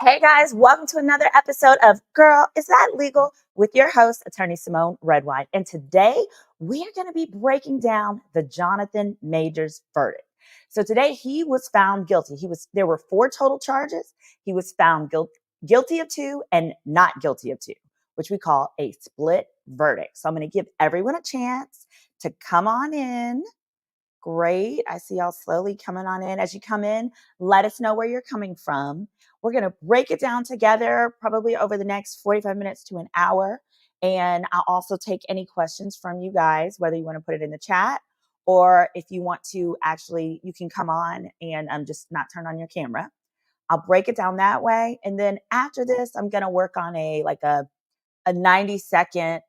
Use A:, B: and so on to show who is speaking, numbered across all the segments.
A: Hey guys, welcome to another episode of Girl, Is That Legal? With your host, Attorney Simone Redwine. And today we are going to be breaking down the Jonathan Majors verdict. So today he was found guilty. There were four total charges. He was found guilty of two and not guilty of two, which we call a split verdict. So I'm going to give everyone a chance to come on in. Great. I see y'all slowly coming on in. As you come in, let us know where you're coming from. We're going to break it down together probably over the next 45 minutes to an hour. And I'll also take any questions from you guys, whether you want to put it in the chat or if you want to actually, you can come on and just not turn on your camera. I'll break it down that way. And then after this, I'm going to work on a 90-second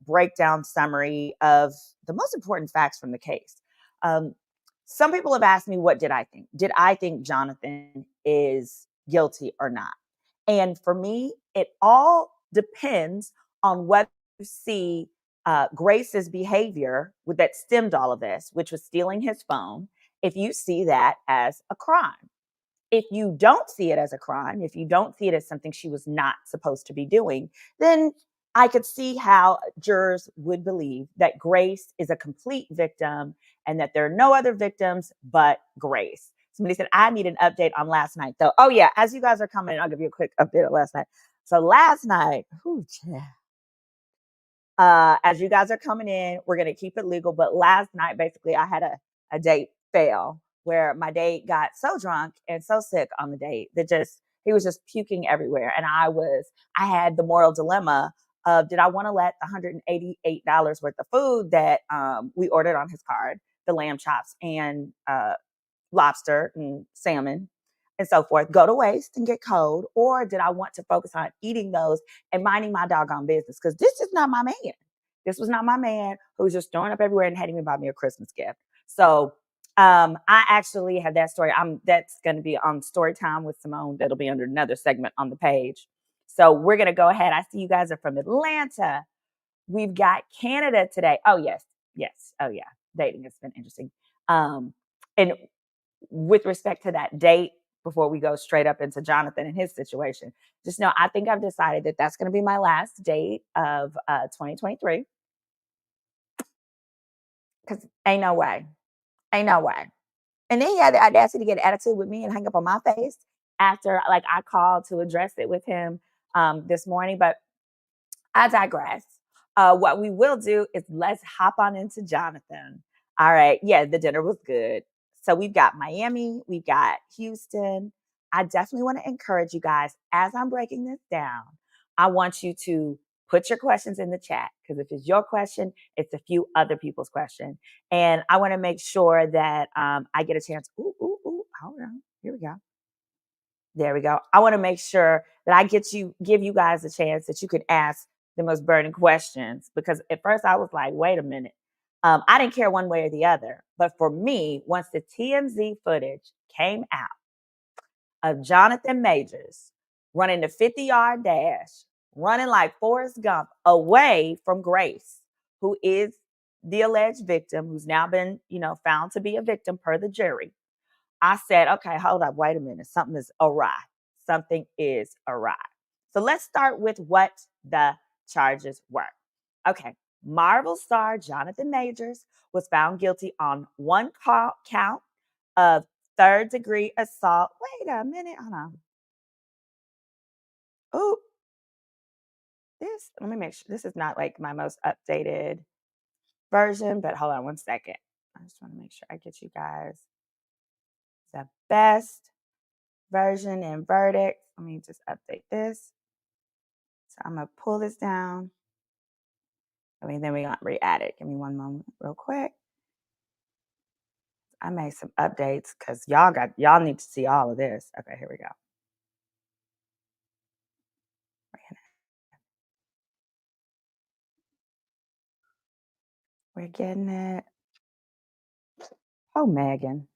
A: breakdown summary of the most important facts from the case. Um, some people have asked me, what did I think? Did I think Jonathan is guilty or not? And for me, it all depends on whether you see Grace's behavior that stemmed all of this, which was stealing his phone, if you see that as a crime. If you don't see it as a crime, if you don't see it as something she was not supposed to be doing, then I could see how jurors would believe that Grace is a complete victim and that there are no other victims but Grace. Somebody said, I need an update on last night, though. Oh, yeah. As you guys are coming in, I'll give you a quick update of last night. So last night, as you guys are coming in, we're going to keep it legal. But last night, basically, I had a date fail where my date got so drunk and so sick on the date that he was just puking everywhere. And I had the moral dilemma of, did I want to let the $188 worth of food that we ordered on his card, the lamb chops and lobster and salmon and so forth, go to waste and get cold? Or did I want to focus on eating those and minding my doggone business? Because this is not my man. This was not my man who was just throwing up everywhere and hadn't even bought me a Christmas gift. So I actually have that story. That's going to be on Story Time with Simone. That'll be under another segment on the page. So we're going to go ahead. I see you guys are from Atlanta. We've got Canada today. Oh, yes. Yes. Oh, yeah. Dating has been interesting. And with respect to that date, before we go straight up into Jonathan and his situation, just know I think I've decided that that's going to be my last date of 2023. Because ain't no way. Ain't no way. And then he had the audacity to get an attitude with me and hang up on my face after I called to address it with him this morning. But I digress. What we will do is let's hop on into Jonathan. All right. Yeah, the dinner was good. So we've got Miami, we've got Houston. I definitely want to encourage you guys as I'm breaking this down. I want you to put your questions in the chat because if it's your question, it's a few other people's question. And I want to make sure that I get a chance. Ooh, ooh, ooh. Hold on. Here we go. There we go. I want to make sure that I give you guys a chance that you could ask the most burning questions, because at first I was like, wait a minute. I didn't care one way or the other. But for me, once the TMZ footage came out of Jonathan Majors running the 50-yard dash, running like Forrest Gump away from Grace, who is the alleged victim, who's now been, found to be a victim per the jury. I said, okay, hold up, wait a minute. Something is awry. Something is awry. So let's start with what the charges were. Okay, Marvel star Jonathan Majors was found guilty on one count of third-degree assault. Wait a minute, hold on. Oh, let me make sure. This is not like my most updated version, but hold on one second. I just want to make sure I get you guys the best version and verdict. Let me just update this. So I'm going to pull this down. Then we're going to re-add it. Give me one moment real quick. I made some updates because y'all need to see all of this. Okay, here we go. We're getting it. Oh, Megan.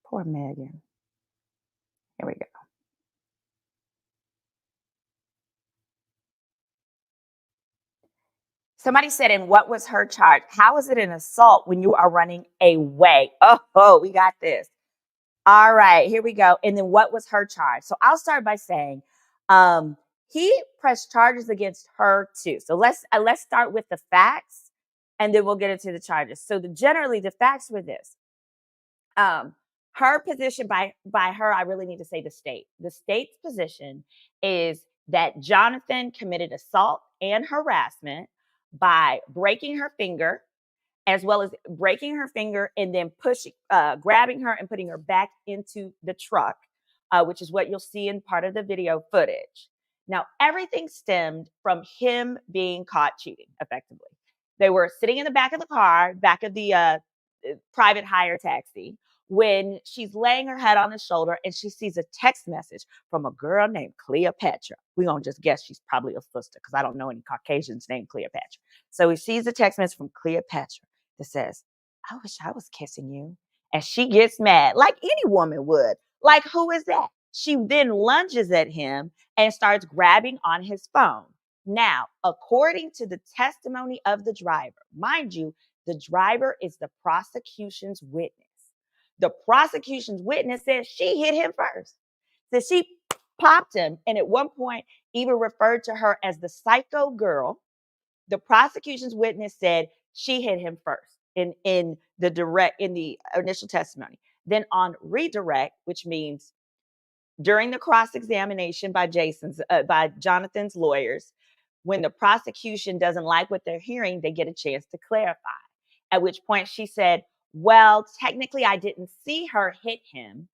A: Poor Megan. Here we go. Somebody said, and what was her charge? How is it an assault when you are running away? Oh, we got this. All right, here we go. And then what was her charge? So I'll start by saying He pressed charges against her too. So let's start with the facts, and then we'll get into the charges. So generally, the facts were this: um, her position by her, I really need to say the state. The state's position is that Jonathan committed assault and harassment by breaking her finger, as well as breaking her finger and then grabbing her and putting her back into the truck, which is what you'll see in part of the video footage. Now, everything stemmed from him being caught cheating, effectively. They were sitting in the back of the car, back of the private hire taxi, when she's laying her head on his shoulder and she sees a text message from a girl named Cleopatra. We're going to just guess she's probably a sister because I don't know any Caucasians named Cleopatra. So he sees a text message from Cleopatra that says, "I wish I was kissing you." And she gets mad, like any woman would. Like, who is that? She then lunges at him and starts grabbing on his phone. Now, according to the testimony of the driver, mind you, the driver is the prosecution's witness. The prosecution's witness says she hit him first. So she popped him, and at one point even referred to her as the psycho girl. The prosecution's witness said she hit him first in the initial testimony. Then on redirect, which means during the cross-examination by Jonathan's lawyers, when the prosecution doesn't like what they're hearing, they get a chance to clarify. At which point she said, "Well, technically, I didn't see her hit him.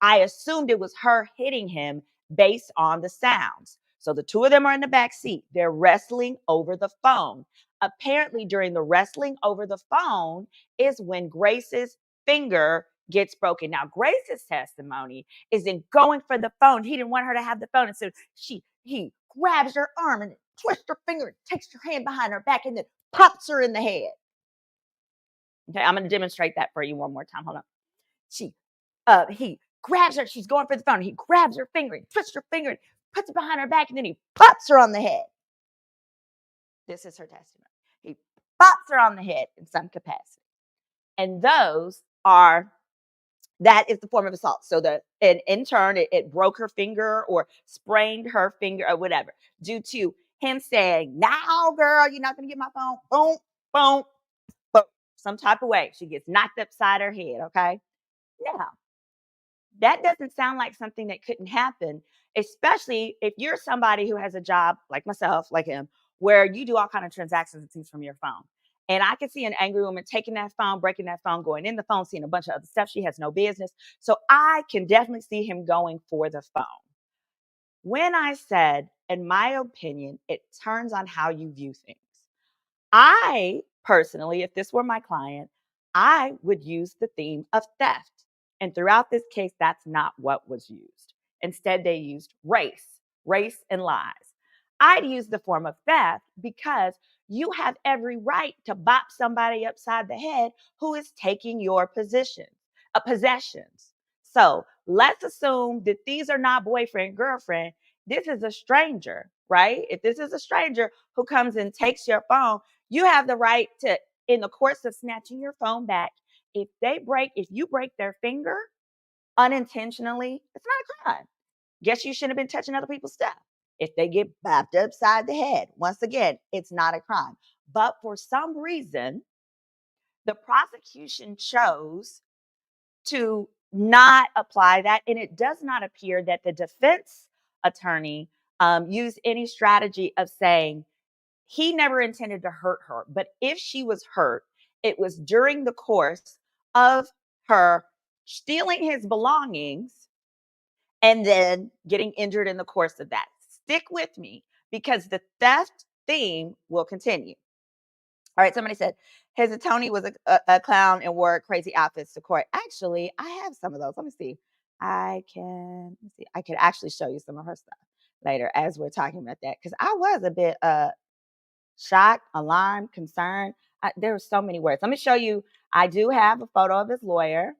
A: I assumed it was her hitting him based on the sounds." So the two of them are in the back seat. They're wrestling over the phone. Apparently, during the wrestling over the phone is when Grace's finger gets broken. Now, Grace's testimony is in going for the phone. He didn't want her to have the phone. And so he grabs her arm and twists her finger and takes her hand behind her back and then pops her in the head. Okay, I'm going to demonstrate that for you one more time. Hold on. He grabs her. She's going for the phone. He grabs her finger and twists her finger and puts it behind her back, and then he pops her on the head. This is her testimony. He pops her on the head in some capacity. And that is the form of assault. So in turn, it broke her finger or sprained her finger or whatever, due to him saying, "Now, girl, you're not going to get my phone." Boom, boom, boom. Some type of way. She gets knocked upside her head, okay? Now, that doesn't sound like something that couldn't happen, especially if you're somebody who has a job like myself, like him, where you do all kind of transactions and things from your phone. And I can see an angry woman taking that phone, breaking that phone, going in the phone, seeing a bunch of other stuff. She has no business. So I can definitely see him going for the phone. When I said, in my opinion, it turns on how you view things. I personally, if this were my client, I would use the theme of theft. And throughout this case, that's not what was used. Instead, they used race and lies. I'd use the form of theft because you have every right to bop somebody upside the head who is taking your possessions. So let's assume that these are not boyfriend, girlfriend. This is a stranger, right? If this is a stranger who comes and takes your phone, you have the right to, in the course of snatching your phone back, if you break their finger unintentionally, it's not a crime. Guess you shouldn't have been touching other people's stuff. If they get bopped upside the head, once again, it's not a crime. But for some reason, the prosecution chose to not apply that. And it does not appear that the defense attorney used any strategy of saying, he never intended to hurt her, but if she was hurt, it was during the course of her stealing his belongings and then getting injured in the course of that. Stick with me because the theft theme will continue. All right, somebody said his attorney was a clown and wore crazy outfits to court. Actually, I have some of those. Let me see. I could actually show you some of her stuff later as we're talking about that because I was a bit shocked, alarmed, concerned. There were so many words. Let me show you. I do have a photo of his lawyer.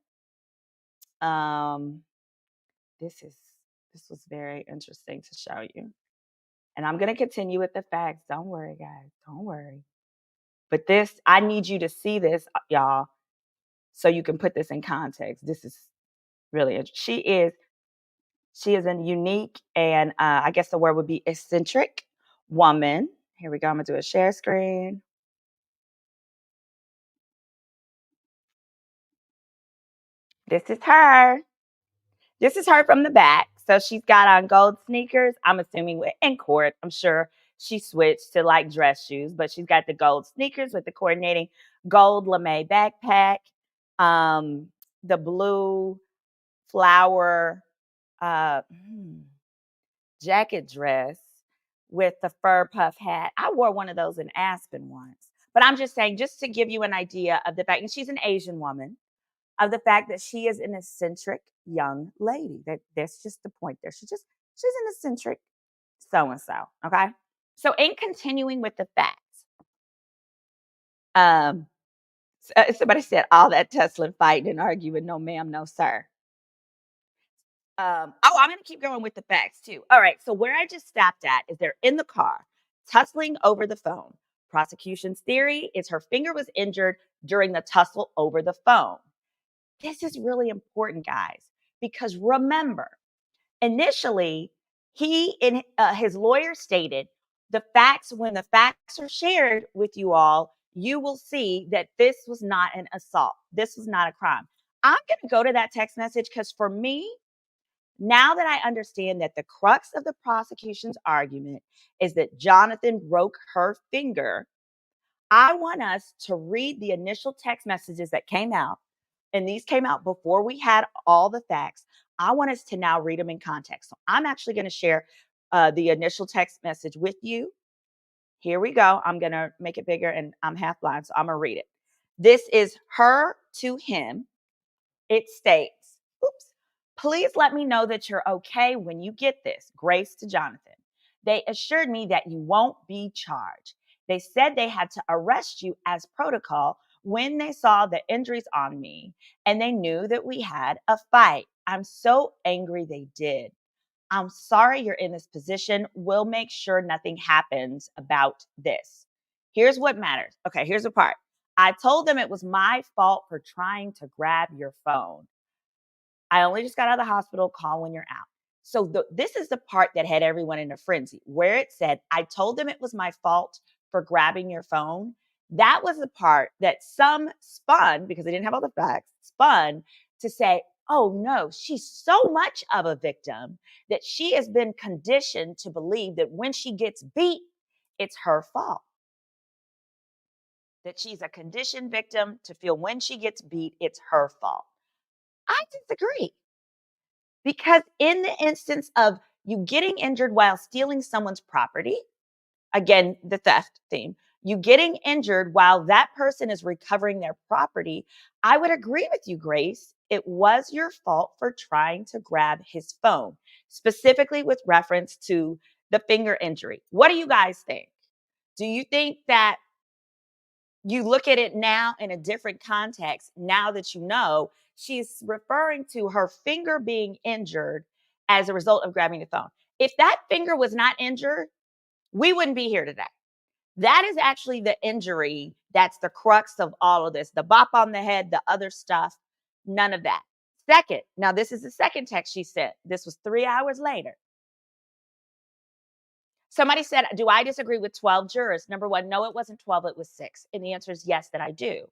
A: Um, this was very interesting to show you. And I'm going to continue with the facts. Don't worry, guys. Don't worry. But I need you to see this, y'all, so you can put this in context. This is really interesting. She is a unique and I guess the word would be eccentric woman. Here we go. I'm gonna do a share screen. This is her. This is her from the back. So she's got on gold sneakers. I'm assuming in court. I'm sure she switched to like dress shoes, but she's got the gold sneakers with the coordinating gold lame backpack, um, the blue flower uh, hmm, jacket dress with the fur puff hat. I wore one of those in Aspen once. But I'm just saying, just to give you an idea of the fact, and she's an Asian woman, of the fact that she is an eccentric young lady. That's just the point there. She's an eccentric so and so. Okay. So in continuing with the facts, um, somebody said all that tussling, fighting, and arguing. No, ma'am, no, sir. I'm going to keep going with the facts too. All right. So where I just stopped at is they're in the car, tussling over the phone. Prosecution's theory is her finger was injured during the tussle over the phone. This is really important, guys, because remember, initially, he and his lawyer stated the facts, when the facts are shared with you all, you will see that this was not an assault. This was not a crime. I'm going to go to that text message because for me, now that I understand that the crux of the prosecution's argument is that Jonathan broke her finger, I want us to read the initial text messages that came out. And these came out before we had all the facts. I want us to now read them in context. So I'm actually going to share the initial text message with you. Here we go. I'm going to make it bigger and I'm half blind, so I'm going to read it. This is her to him. It states, oops, please let me know that you're okay when you get this. Grace to Jonathan. They assured me that you won't be charged. They said they had to arrest you as protocol when they saw the injuries on me and they knew that we had a fight. I'm so angry they did. I'm sorry you're in this position. We'll make sure nothing happens about this. Here's what matters. Okay, here's the part. I told them it was my fault for trying to grab your phone. I only just got out of the hospital. Call when you're out. So this is the part that had everyone in a frenzy, where it said, I told them it was my fault for grabbing your phone. That was the part that some spun, because they didn't have all the facts, spun to say, oh no, she's so much of a victim that she has been conditioned to believe that when she gets beat, it's her fault. That she's a conditioned victim to feel when she gets beat, it's her fault. I disagree. Because in the instance of you getting injured while stealing someone's property, again, the theft theme, you getting injured while that person is recovering their property, I would agree with you, Grace. It was your fault for trying to grab his phone, specifically with reference to the finger injury. What do you guys think? Do you think that you look at it now in a different context, now that you know she's referring to her finger being injured as a result of grabbing the phone? If that finger was not injured, we wouldn't be here today. That is actually the injury that's the crux of all of this. The bop on the head, the other stuff, none of that. Second, now this is the second text she sent. This was 3 hours later. Somebody said, do I disagree with 12 jurors? Number one, no, it wasn't 12, it was 6. And the answer is yes, that I do.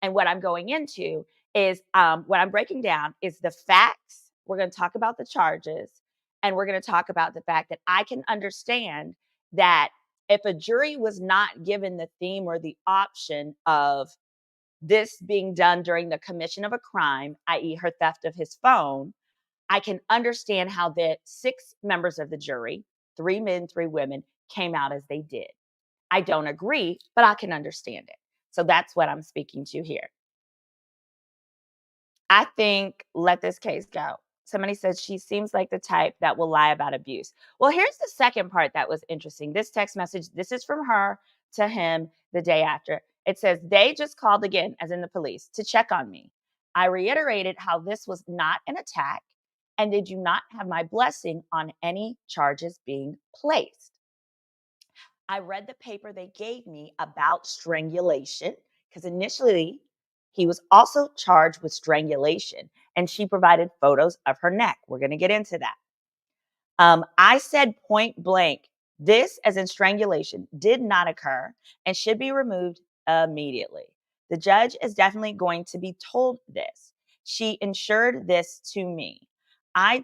A: And what I'm going into is what I'm breaking down is the facts. We're going to talk about the charges, and we're going to talk about the fact that I can understand that if a jury was not given the theme or the option of this being done during the commission of a crime, i.e., her theft of his phone, I can understand how the 6 members of the jury, 3 men, 3 women, came out as they did. I don't agree, but I can understand it. So that's what I'm speaking to here. I think let this case go. Somebody says she seems like the type that will lie about abuse. Well, here's the second part that was interesting. This text message, this is from her to him the day after. It says, they just called again, as in the police, to check on me. I reiterated how this was not an attack and they do not have my blessing on any charges being placed. I read the paper they gave me about strangulation because initially he was also charged with strangulation and she provided photos of her neck. We're going to get into that. I said point blank, this, as in strangulation, did not occur and should be removed immediately. The judge is definitely going to be told this. She ensured this to me. I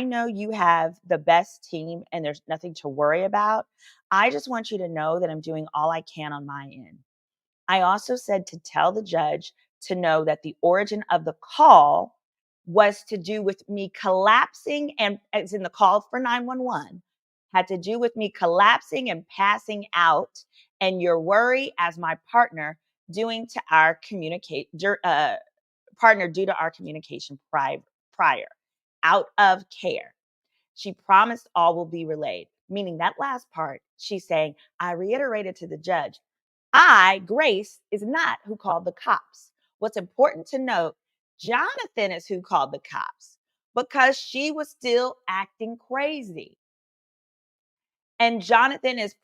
A: know you have the best team and there's nothing to worry about. I just want you to know that I'm doing all I can on my end. I also said to tell the judge to know that the origin of the call was to do with me collapsing, and as in the call for 911 had to do with me collapsing and passing out, and your worry as my partner doing to our partner due to our communication prior out of care. She promised all will be relayed, meaning that last part, she's saying, I reiterated to the judge, Grace, is not who called the cops. What's important to note, Jonathan is who called the cops because she was still acting crazy. And Jonathan is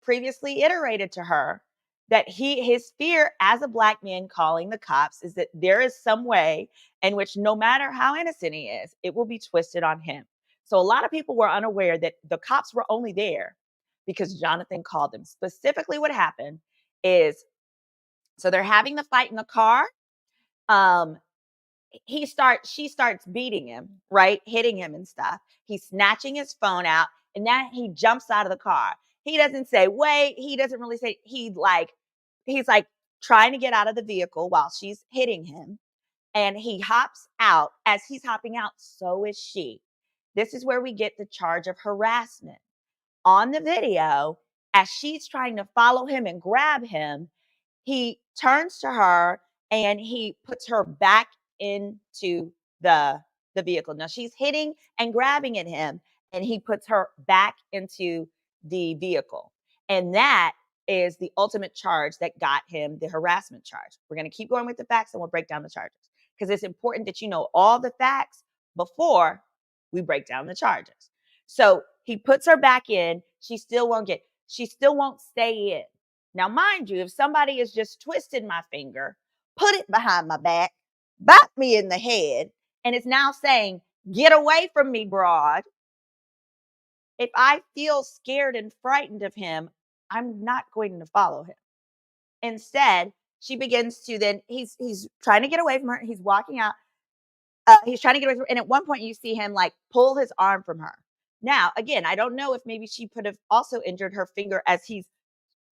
A: previously iterated to her that his fear as a black man calling the cops is that there is some way in which no matter how innocent he is, it will be twisted on him. So a lot of people were unaware that the cops were only there because Jonathan called them. Specifically, what happened is so they're having the fight in the car. Um, she starts beating him, right? Hitting him and stuff. He's snatching his phone out and then he jumps out of the car. He doesn't say, wait, he doesn't really say he's like trying to get out of the vehicle while she's hitting him. And he hops out. As he's hopping out, so is she. This is where we get the charge of harassment. On the video, as she's trying to follow him and grab him, he turns to her and he puts her back into the vehicle. Now she's hitting and grabbing at him, and he puts her back into the vehicle. And that is the ultimate charge that got him the harassment charge. We're going to keep going with the facts and we'll break down the charges because it's important that you know all the facts before we break down the charges. So he puts her back in. She still won't stay in. Now, mind you, if somebody has just twisted my finger, put it behind my back, bop me in the head, and is now saying, get away from me, broad. If I feel scared and frightened of him, I'm not going to follow him. Instead, she begins to then, he's trying to get away from her. He's walking out. He's trying to get away from her. And at one point, you see him like pull his arm from her. Now, again, I don't know if maybe she could have also injured her finger as he's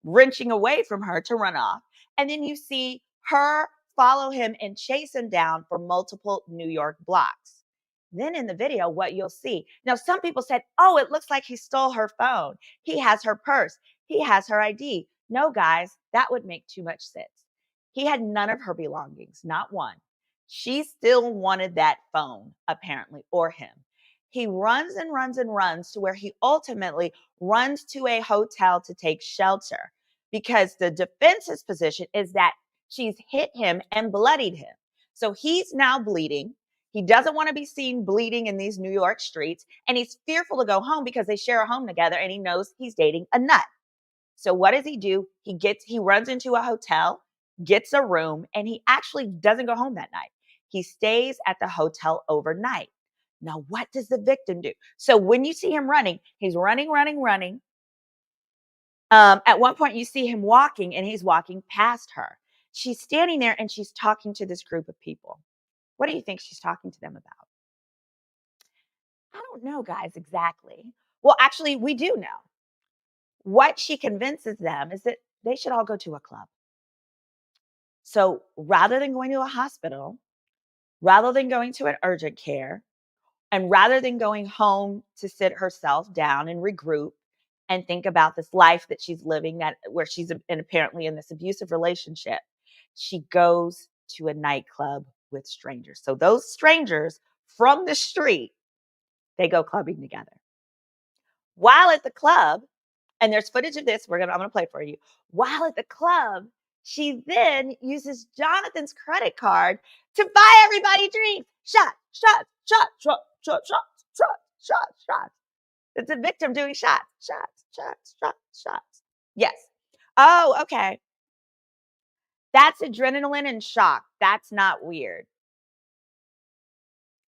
A: wrenching away from her to run off. And then you see her follow him and chase him down for multiple New York blocks. Then in the video, what you'll see now, some people said, oh, it looks like he stole her phone. He has her purse. He has her ID. No, guys, that would make too much sense. He had none of her belongings, not one. She still wanted that phone, apparently, or him. He runs and runs and runs to where he ultimately runs to a hotel to take shelter because the defense's position is that she's hit him and bloodied him. So he's now bleeding. He doesn't want to be seen bleeding in these New York streets, and he's fearful to go home because they share a home together and he knows he's dating a nut. So what does he do? He runs into a hotel, gets a room, and he actually doesn't go home that night. He stays at the hotel overnight. Now, what does the victim do? So when you see him running, he's running, running, running. At one point, you see him walking, and he's walking past her. She's standing there, and she's talking to this group of people. What do you think she's talking to them about? I don't know, guys, exactly. Well, actually, we do know. What she convinces them is that they should all go to a club. So rather than going to a hospital, rather than going to an urgent care, and rather than going home to sit herself down and regroup and think about this life that she's living that where she's apparently in this abusive relationship, she goes to a nightclub with strangers. So those strangers from the street, they go clubbing together. While at the club, and there's footage of this, I'm gonna play for you. While at the club, she then uses Jonathan's credit card to buy everybody drinks. Shot, shot, shot, shot, shot, shot, shot, shot, shot. It's a victim doing shots, shots, shots, shots, shots. Yes. Oh, okay. That's adrenaline and shock. That's not weird.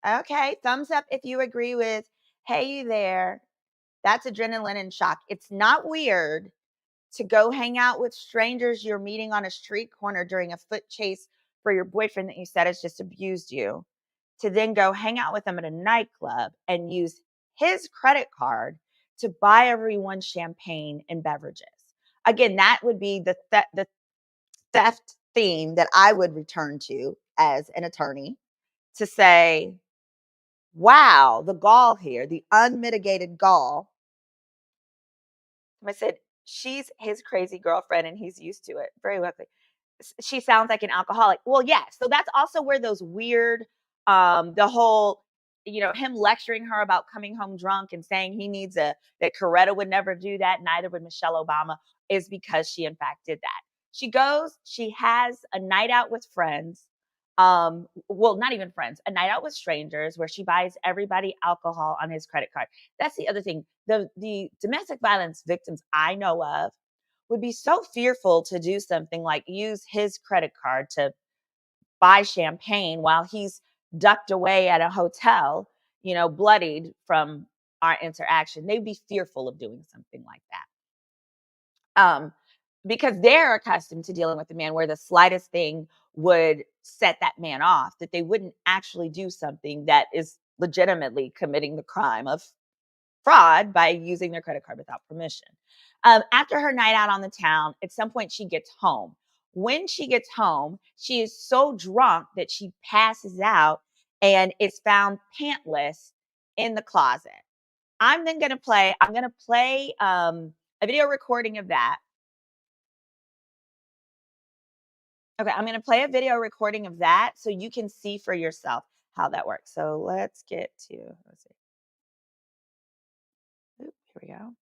A: Okay, thumbs up if you agree with Hey, you there. That's adrenaline and shock. It's not weird to go hang out with strangers you're meeting on a street corner during a foot chase for your boyfriend that you said has just abused you, to then go hang out with them at a nightclub and use his credit card to buy everyone champagne and beverages. Again, that would be the theft theme that I would return to as an attorney to say, wow, the gall here, the unmitigated gall. I said, she's his crazy girlfriend and he's used to it. Very likely. She sounds like an alcoholic. Well, yeah. So that's also where those weird, the whole, him lecturing her about coming home drunk and saying he needs that Coretta would never do that. Neither would Michelle Obama, is because she in fact did that. She has a night out with friends. Well, not even friends, a night out with strangers where she buys everybody alcohol on his credit card. That's the other thing. The domestic violence victims I know of would be so fearful to do something like use his credit card to buy champagne while he's ducked away at a hotel, bloodied from our interaction. They'd be fearful of doing something like that. Because they're accustomed to dealing with a man where the slightest thing would set that man off, that they wouldn't actually do something that is legitimately committing the crime of fraud by using their credit card without permission. After her night out on the town, at some point she gets home. When she gets home, she is so drunk that she passes out and is found pantless in the closet. I'm going to play a video recording of that. Okay, I'm going to play a video recording of that so you can see for yourself how that works. So let's see. Oop, here we go. All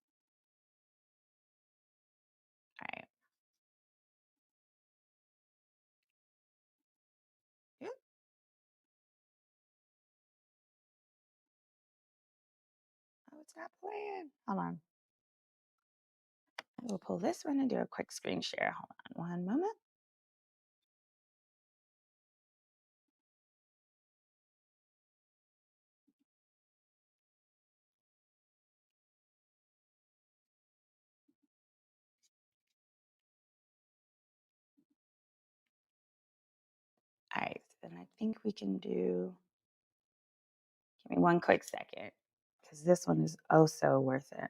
A: right. Oop. Oh, it's not playing. Hold on. We'll pull this one and do a quick screen share. Hold on one moment. All right, and I think we can do, give me one quick second because this one is oh so worth it.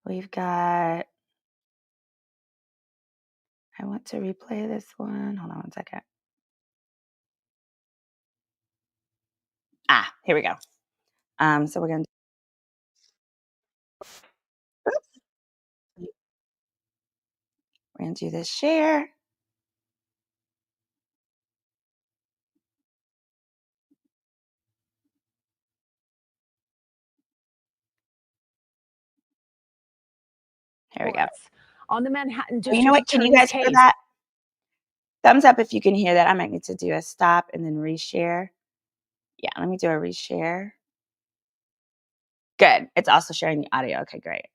A: We've got, I want to replay this one. Hold on one second. Here we go. So we're going to, we're going to do this share. Here we go.
B: On the Manhattan
A: Oh, you know what?
B: District
A: Can you
B: Attorney's
A: guys hear
B: case.
A: that? Thumbs up if you can hear that. I might need to do a stop and then reshare. Yeah, let me do a reshare. Good. It's also sharing the audio. Okay, great.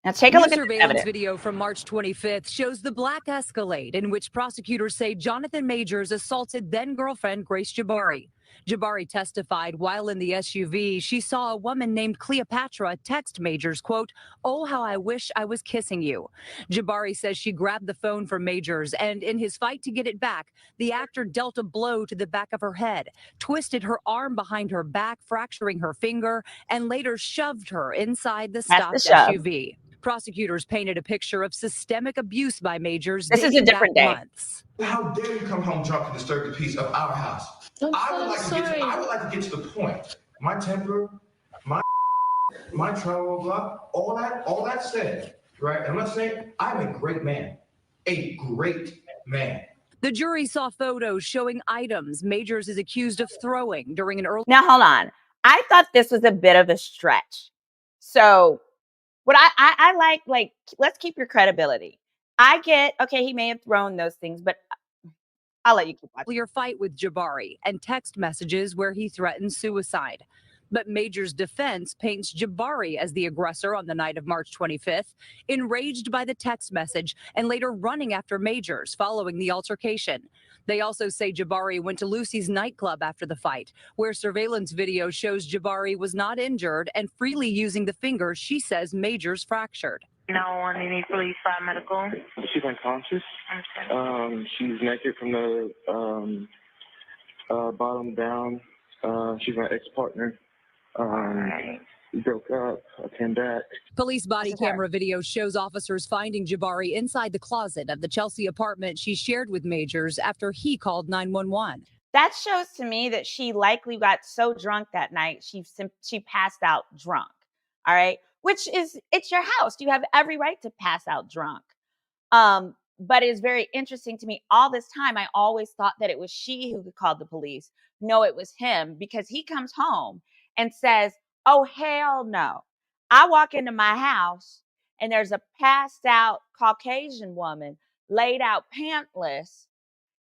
A: Now take a
B: New
A: look at this
B: surveillance
A: evidence.
B: video from March 25th shows the black Escalade in which prosecutors say Jonathan Majors assaulted then-girlfriend Grace Jabari. Jabari testified while in the SUV, she saw a woman named Cleopatra text Majors, quote, "Oh, how I wish I was kissing you." Jabari says she grabbed the phone from Majors, and in his fight to get it back, the actor dealt a blow to the back of her head, twisted her arm behind her back, fracturing her finger, and later shoved her inside the
A: That's the
B: stopped
A: shove.
B: SUV. Prosecutors painted a picture of systemic abuse by Majors
A: This is a
B: dating
A: different
B: back
A: day.
B: months.
C: How dare you come home drunk and disturb the peace of our house? I would like to get to the point. My temper, my trauma, blah, all that said, right? I'm not saying I'm a great man. A great man.
B: The jury saw photos showing items Majors is accused of throwing during an early.
A: Now hold on. I thought this was a bit of a stretch. So what I like, let's keep your credibility. I get, okay, he may have thrown those things, but I'll let you keep watching.
B: Earlier fight with Jabari and text messages where he threatened suicide. But Major's defense paints Jabari as the aggressor on the night of March 25th, enraged by the text message and later running after Majors following the altercation. They also say Jabari went to Lucy's nightclub after the fight, where surveillance video shows Jabari was not injured and freely using the fingers she says Majors fractured.
D: No one, any police, fire, medical.
C: She's unconscious.
D: Okay.
C: She's naked from the bottom down. She's my ex-partner. We broke up. I came back.
B: Police body camera video shows officers finding Jabari inside the closet of the Chelsea apartment she shared with Majors after he called 911.
A: That shows to me that she likely got so drunk that night, she passed out drunk. All right. Which is, it's your house. You have every right to pass out drunk. But it's very interesting to me. All this time, I always thought that it was she who called the police. No, it was him, because he comes home and says, oh, hell no. I walk into my house and there's a passed out Caucasian woman laid out pantless.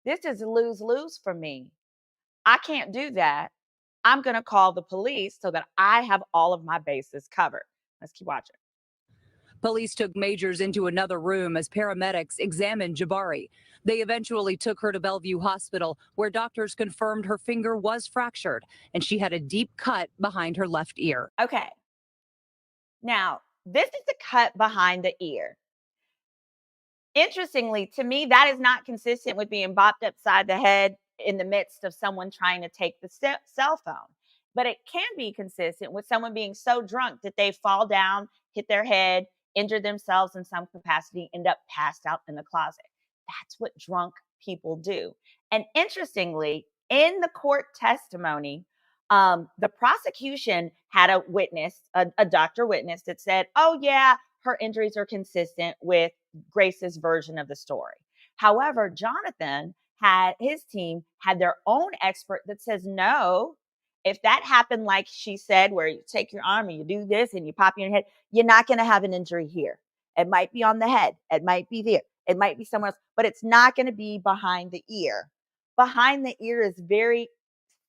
A: This is a lose-lose for me. I can't do that. I'm going to call the police so that I have all of my bases covered. Let's keep watching.
B: Police took Majors into another room as paramedics examined Jabari. They eventually took her to Bellevue Hospital, where doctors confirmed her finger was fractured and she had a deep cut behind her left ear.
A: Okay. Now, this is the cut behind the ear. Interestingly, to me, that is not consistent with being bopped upside the head in the midst of someone trying to take the cell phone. But it can be consistent with someone being so drunk that they fall down, hit their head, injure themselves in some capacity, end up passed out in the closet. That's what drunk people do. And interestingly, in the court testimony, the prosecution had a witness, a doctor witness that said, oh, yeah, her injuries are consistent with Grace's version of the story. However, Jonathan his team had their own expert that says, no, if that happened like she said, where you take your arm and you do this and you pop your head, you're not going to have an injury here. It might be on the head. It might be there. It might be somewhere else, but it's not going to be behind the ear. Behind the ear is very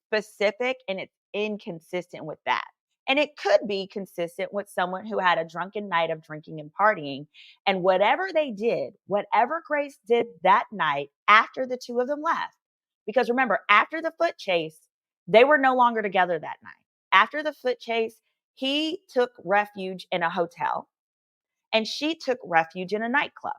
A: specific and it's inconsistent with that. And it could be consistent with someone who had a drunken night of drinking and partying. And whatever they did, whatever Grace did that night after the two of them left, because remember, after the foot chase, they were no longer together that night. After the foot chase, he took refuge in a hotel and she took refuge in a nightclub.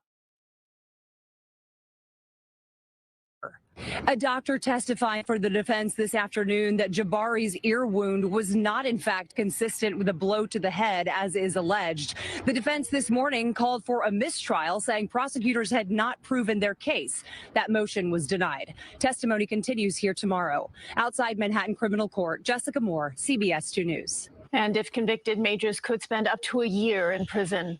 B: A doctor testifying for the defense this afternoon that Jabari's ear wound was not, in fact, consistent with a blow to the head, as is alleged. The defense this morning called for a mistrial, saying prosecutors had not proven their case. That motion was denied. Testimony continues here tomorrow. Outside Manhattan Criminal Court, Jessica Moore, CBS 2 News.
E: And if convicted, Majors could spend up to a year in prison.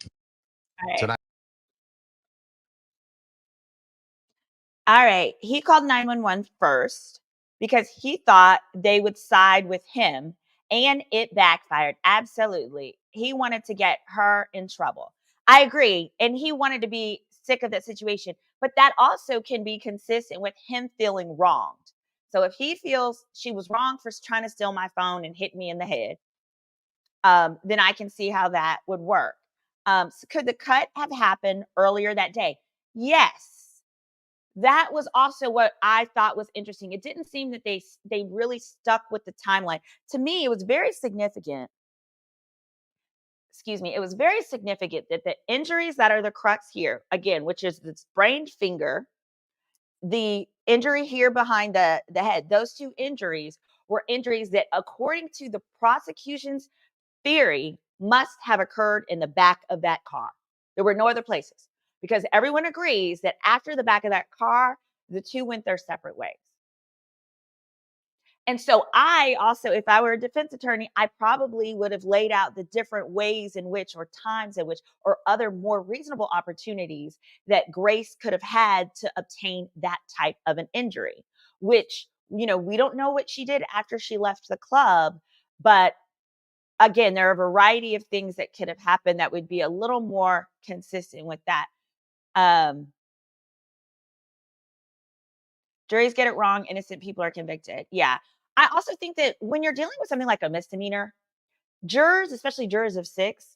A: All right. He called 911 first because he thought they would side with him, and it backfired. Absolutely. He wanted to get her in trouble. I agree. And he wanted to be sick of that situation. But that also can be consistent with him feeling wronged. So if he feels she was wrong for trying to steal my phone and hit me in the head, then I can see how that would work. So could the cut have happened earlier that day? Yes. That was also what I thought was interesting. It didn't seem that they really stuck with the timeline. To me, it was very significant. Excuse me. It was very significant that the injuries that are the crux here, again, which is the sprained finger, the injury here behind the head, those two injuries were injuries that, according to the prosecution's theory, must have occurred in the back of that car. There were no other places, because everyone agrees that after the back of that car, the two went their separate ways. And so I also, if I were a defense attorney, I probably would have laid out the different ways in which, or times in which, or other more reasonable opportunities that Grace could have had to obtain that type of an injury, which, we don't know what she did after she left the club, but again, there are a variety of things that could have happened that would be a little more consistent with that. Juries get it wrong. Innocent people are convicted. Yeah. I also think that when you're dealing with something like a misdemeanor, jurors, especially jurors of 6,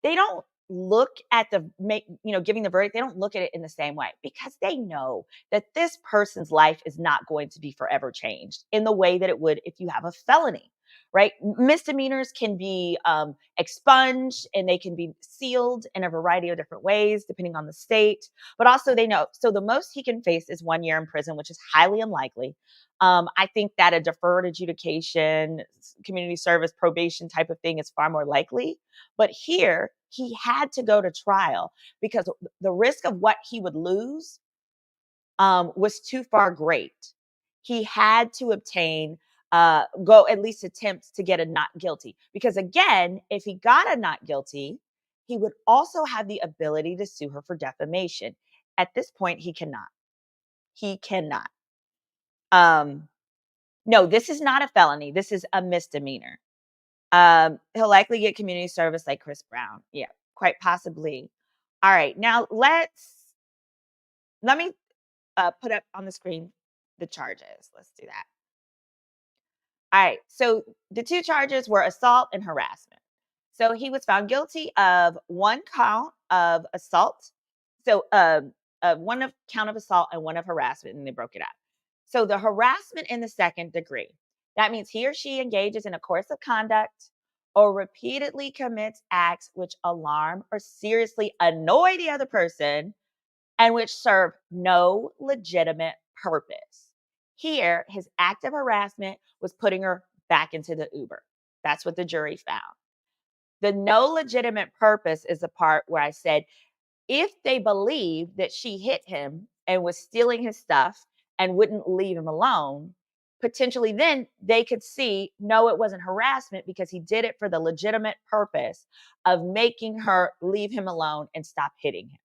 A: they don't look at giving the verdict. They don't look at it in the same way because they know that this person's life is not going to be forever changed in the way that it would if you have a felony, right? Misdemeanors can be expunged and they can be sealed in a variety of different ways depending on the state. But also they know, so the most he can face is 1 year in prison, which is highly unlikely. I think that a deferred adjudication, community service, probation type of thing is far more likely. But here, he had to go to trial because the risk of what he would lose was too far great. He had to go at least attempt to get a not guilty. Because again, if he got a not guilty, he would also have the ability to sue her for defamation. At this point, he cannot. He cannot. No, this is not a felony. This is a misdemeanor. He'll likely get community service like Chris Brown. Yeah, quite possibly. All right, now let me put up on the screen the charges. Let's do that. All right, so the 2 charges were assault and harassment. So he was found guilty of 1 count of assault. So count of assault and 1 of harassment, and they broke it up. So the harassment in the 2nd degree, that means he or she engages in a course of conduct or repeatedly commits acts which alarm or seriously annoy the other person and which serve no legitimate purpose. Here, his act of harassment was putting her back into the Uber. That's what the jury found. The no legitimate purpose is the part where I said, if they believe that she hit him and was stealing his stuff and wouldn't leave him alone, potentially then they could see, no, it wasn't harassment because he did it for the legitimate purpose of making her leave him alone and stop hitting him.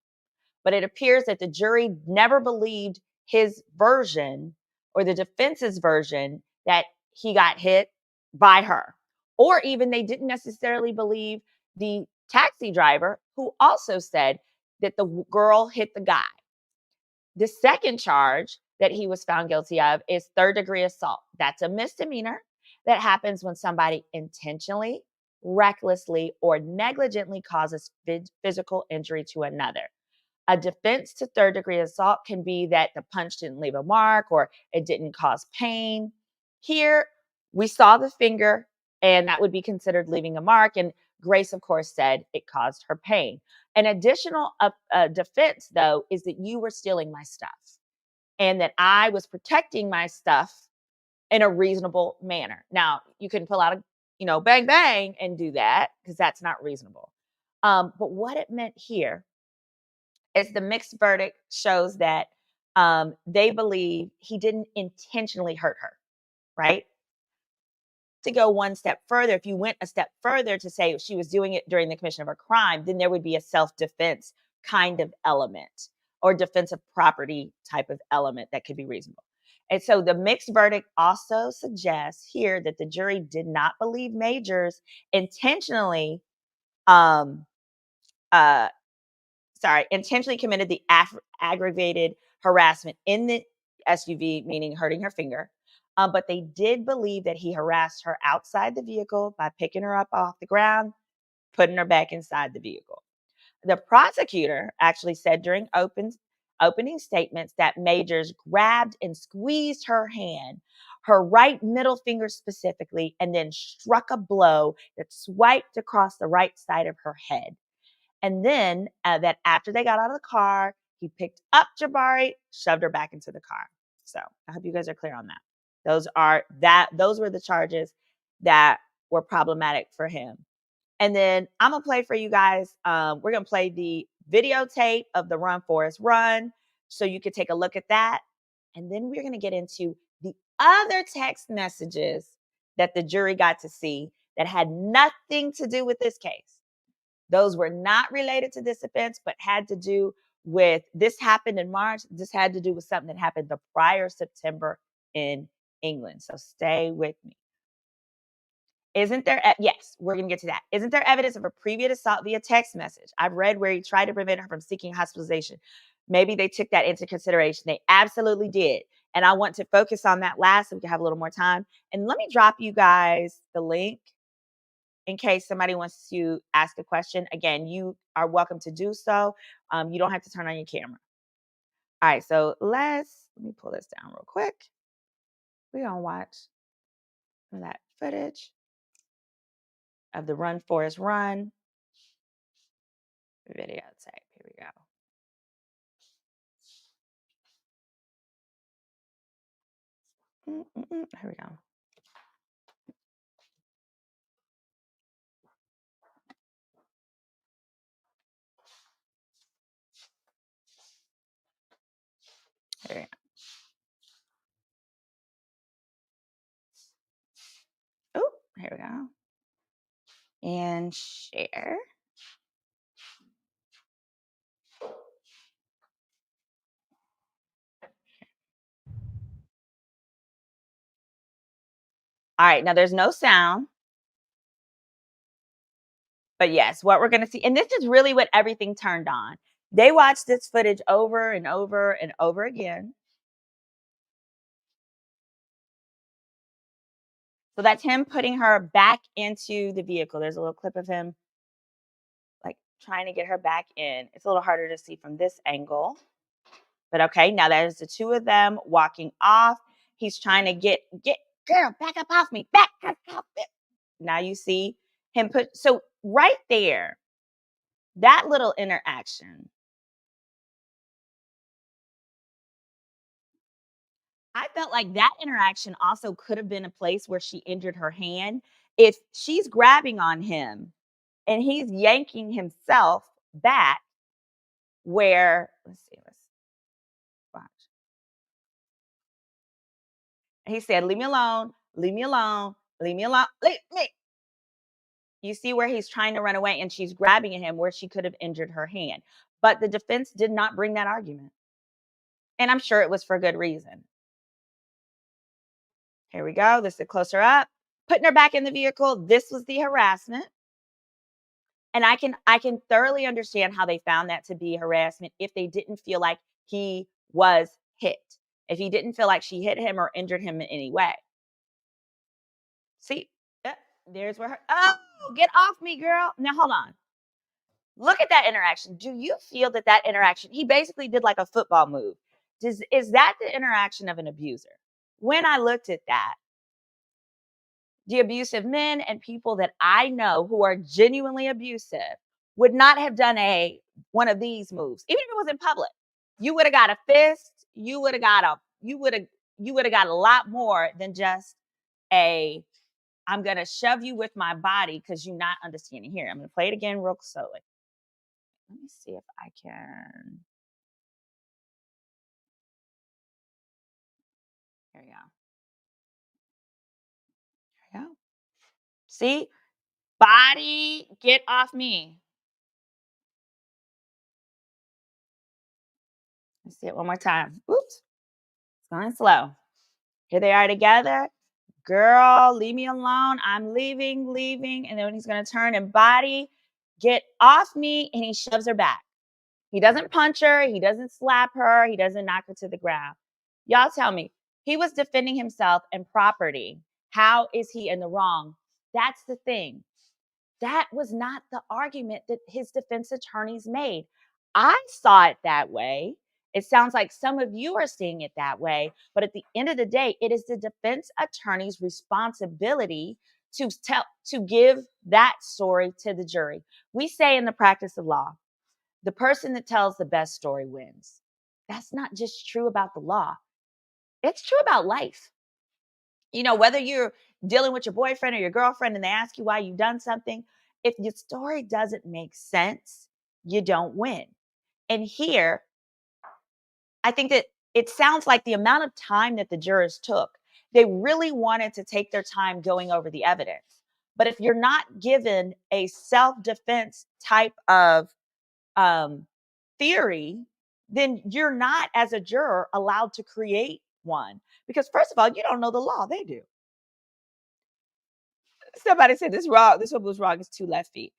A: But it appears that the jury never believed his version or the defense's version that he got hit by her. Or even they didn't necessarily believe the taxi driver who also said that the girl hit the guy. The second charge that he was found guilty of is 3rd degree assault. That's a misdemeanor that happens when somebody intentionally, recklessly, or negligently causes physical injury to another. A defense to 3rd degree assault can be that the punch didn't leave a mark or it didn't cause pain. Here, we saw the finger, and that would be considered leaving a mark. And Grace, of course, said it caused her pain. An additional defense, though, is that you were stealing my stuff and that I was protecting my stuff in a reasonable manner. Now, you can pull out a, bang, bang and do that because that's not reasonable. But what it meant here is the mixed verdict shows that they believe he didn't intentionally hurt her, right? To go one step further, if you went a step further to say she was doing it during the commission of a crime, then there would be a self-defense kind of element or defensive property type of element that could be reasonable. And so the mixed verdict also suggests here that the jury did not believe Majors intentionally intentionally committed the aggravated harassment in the SUV, meaning hurting her finger. But they did believe that he harassed her outside the vehicle by picking her up off the ground, putting her back inside the vehicle. The prosecutor actually said during opening statements that Majors grabbed and squeezed her hand, her right middle finger specifically, and then struck a blow that swiped across the right side of her head. And then that after they got out of the car, he picked up Jabari, shoved her back into the car. So I hope you guys are clear on that. Those were the charges that were problematic for him. And then I'm gonna play for you guys. We're gonna play the videotape of the Run Forest Run, so you could take a look at that. And then we're gonna get into the other text messages that the jury got to see that had nothing to do with this case. Those were not related to this offense, but had to do with this happened in March. This had to do with something that happened the prior September in England. So stay with me. Isn't there? Yes, we're going to get to that. Isn't there evidence of a previous assault via text message? I've read where he tried to prevent her from seeking hospitalization. Maybe they took that into consideration. They absolutely did. And I want to focus on that last so we can have a little more time. And let me drop you guys the link in case somebody wants to ask a question. Again, you are welcome to do so. You don't have to turn on your camera. All right, so let me pull this down real quick. We're going to watch that footage of the Run Forest Run videotape. Here we go. Here we go. Here we go. Oh, here we go. And share. All right, now there's no sound. But yes, what we're going to see, and this is really what everything turned on. They watched this footage over and over and over again. So that's him putting her back into the vehicle. There's a little clip of him like trying to get her back in. It's a little harder to see from this angle. But okay, now there's the two of them walking off. He's trying to get girl, back up off me. Back up off it. Now you see him so right there, that little interaction. I felt like that interaction also could have been a place where she injured her hand. If she's grabbing on him and he's yanking himself back, where, let's watch. He said, leave me alone, leave me alone, leave me alone, leave me. You see where he's trying to run away and she's grabbing at him where she could have injured her hand. But the defense did not bring that argument. And I'm sure it was for good reason. Here we go. This is closer up. Putting her back in the vehicle. This was the harassment. And I can thoroughly understand how they found that to be harassment if they didn't feel like he was hit. If he didn't feel like she hit him or injured him in any way. See, there's where oh, get off me, girl. Now, hold on. Look at that interaction. Do you feel that interaction, he basically did like a football move. Is that the interaction of an abuser? When I looked at that, the abusive men and people that I know who are genuinely abusive would not have done one of these moves, even if it was in public. You would have got a fist. You would have got a lot more than just I'm gonna shove you with my body because you're not understanding. Here, I'm gonna play it again real slowly. Let me see if I can. Here we go. Here we go. See? Body, get off me. Let's see it one more time. Oops. It's going slow. Here they are together. Girl, leave me alone. I'm leaving. And then he's going to turn and body, get off me. And he shoves her back. He doesn't punch her. He doesn't slap her. He doesn't knock her to the ground. Y'all tell me, he was defending himself and property. How is he in the wrong? That's the thing. That was not the argument that his defense attorneys made. I saw it that way. It sounds like some of you are seeing it that way. But at the end of the day, it is the defense attorney's responsibility to give that story to the jury. We say in the practice of law, the person that tells the best story wins. That's not just true about the law. It's true about life. You know, whether you're dealing with your boyfriend or your girlfriend and they ask you why you've done something, if your story doesn't make sense, you don't win. And here, I think that it sounds like the amount of time that the jurors took, they really wanted to take their time going over the evidence. But if you're not given a self-defense type of theory, then you're not, as a juror, allowed to create one. Because first of all, you don't know the law. They do. Somebody said this wrong. This one was wrong. It's 2 left feet.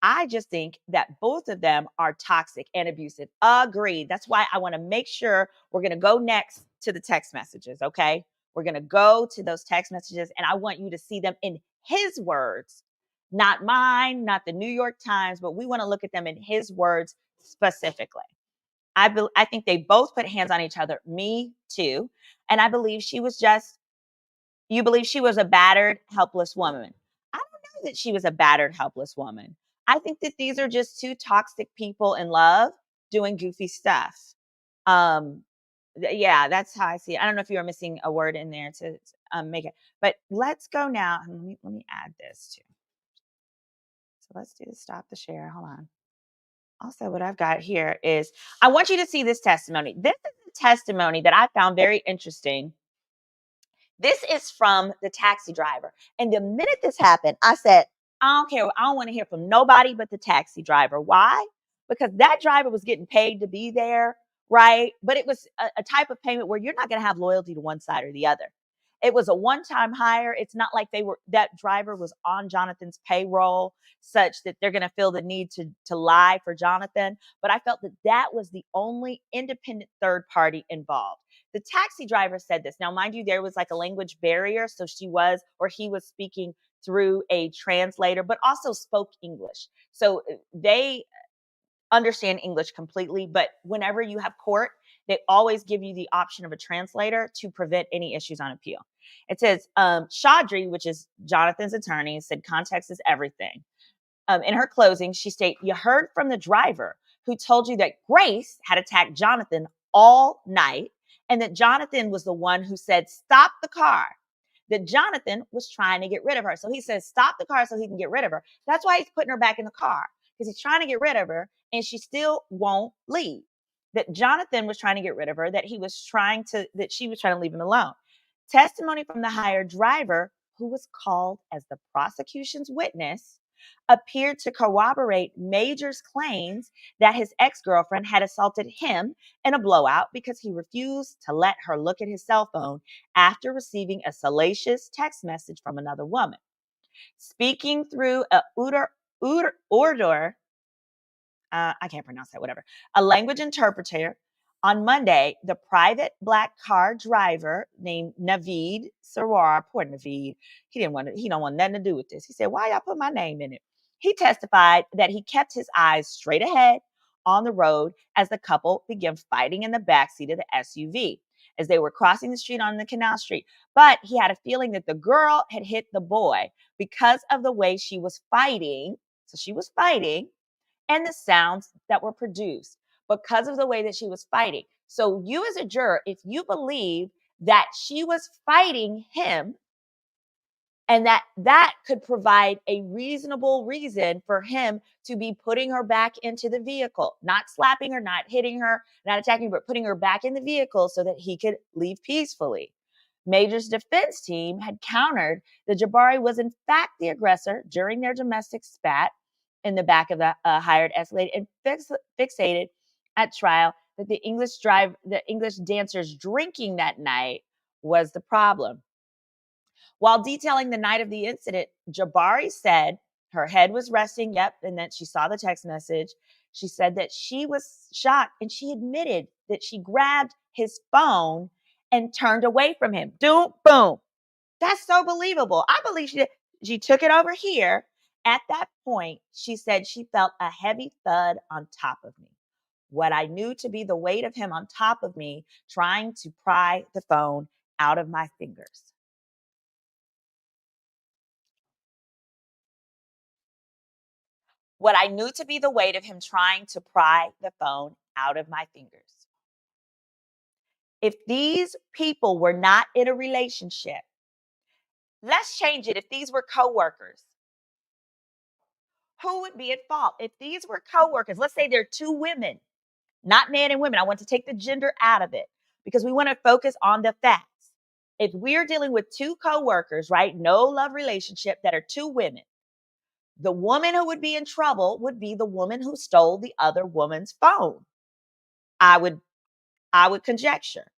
A: I just think that both of them are toxic and abusive. Agreed. That's why I want to make sure we're going to go next to the text messages. Okay. We're going to go to those text messages and I want you to see them in his words, not mine, not the New York Times, but we want to look at them in his words specifically. I think they both put hands on each other. Me too. And I believe you believe she was a battered, helpless woman. I don't know that she was a battered, helpless woman. I think that these are just two toxic people in love doing goofy stuff. Um, yeah, that's how I see it. I don't know if you were missing a word in there to make it, but let's go now. Let me add this too. So let's do stop the share. Hold on. Also, what I've got here is I want you to see this testimony. This is a testimony that I found very interesting. This is from the taxi driver. And the minute this happened, I said, I don't care. I don't want to hear from nobody but the taxi driver. Why? Because that driver was getting paid to be there, right? But it was a type of payment where you're not going to have loyalty to one side or the other. It was a one-time hire. It's not like that driver was on Jonathan's payroll such that they're going to feel the need to lie for Jonathan. But I felt that that was the only independent third party involved. The taxi driver said this. Now, mind you, there was like a language barrier. So he was speaking through a translator, but also spoke English. So they understand English completely. But whenever you have court, they always give you the option of a translator to prevent any issues on appeal. It says, Chaudhry, which is Jonathan's attorney, said context is everything. In her closing, she stated, you heard from the driver who told you that Grace had attacked Jonathan all night and that Jonathan was the one who said, stop the car, that Jonathan was trying to get rid of her. So he says, stop the car so he can get rid of her. That's why he's putting her back in the car because he's trying to get rid of her and she still won't leave. That Jonathan was trying to get rid of her, that she was trying to leave him alone. Testimony from the hired driver, who was called as the prosecution's witness, appeared to corroborate Major's claims that his ex-girlfriend had assaulted him in a blowout because he refused to let her look at his cell phone after receiving a salacious text message from another woman. Speaking through a Urdur, I can't pronounce that, whatever, a language interpreter, on Monday, the private black car driver named Naveed Sarwar, poor Naveed, he don't want nothing to do with this. He said, why y'all put my name in it? He testified that he kept his eyes straight ahead on the road as the couple began fighting in the backseat of the SUV as they were crossing the street on the Canal Street. But he had a feeling that the girl had hit the boy because of the way she was fighting. So she was fighting and the sounds that were produced because of the way that she was fighting. So you as a juror, if you believe that she was fighting him and that could provide a reasonable reason for him to be putting her back into the vehicle, not slapping her, not hitting her, not attacking her, but putting her back in the vehicle so that he could leave peacefully. Major's defense team had countered that Jabari was in fact the aggressor during their domestic spat in the back of the hired Escalade and fixated at trial that the English dancers drinking that night was the problem. While detailing the night of the incident, Jabari said her head was resting, and then she saw the text message. She said that she was shocked and she admitted that she grabbed his phone and turned away from him. Boom. That's so believable. I believe she did. She took it over here. At that point, she said she felt a heavy thud on top of me. What I knew to be the weight of him on top of me, trying to pry the phone out of my fingers. What I knew to be the weight of him trying to pry the phone out of my fingers. If these people were not in a relationship, let's change it. If these were coworkers, who would be at fault? If these were coworkers, let's say they're two women, not men and women. I want to take the gender out of it because we want to focus on the facts. If we're dealing with two coworkers, right, no love relationship that are two women, the woman who would be in trouble would be the woman who stole the other woman's phone. I would conjecture.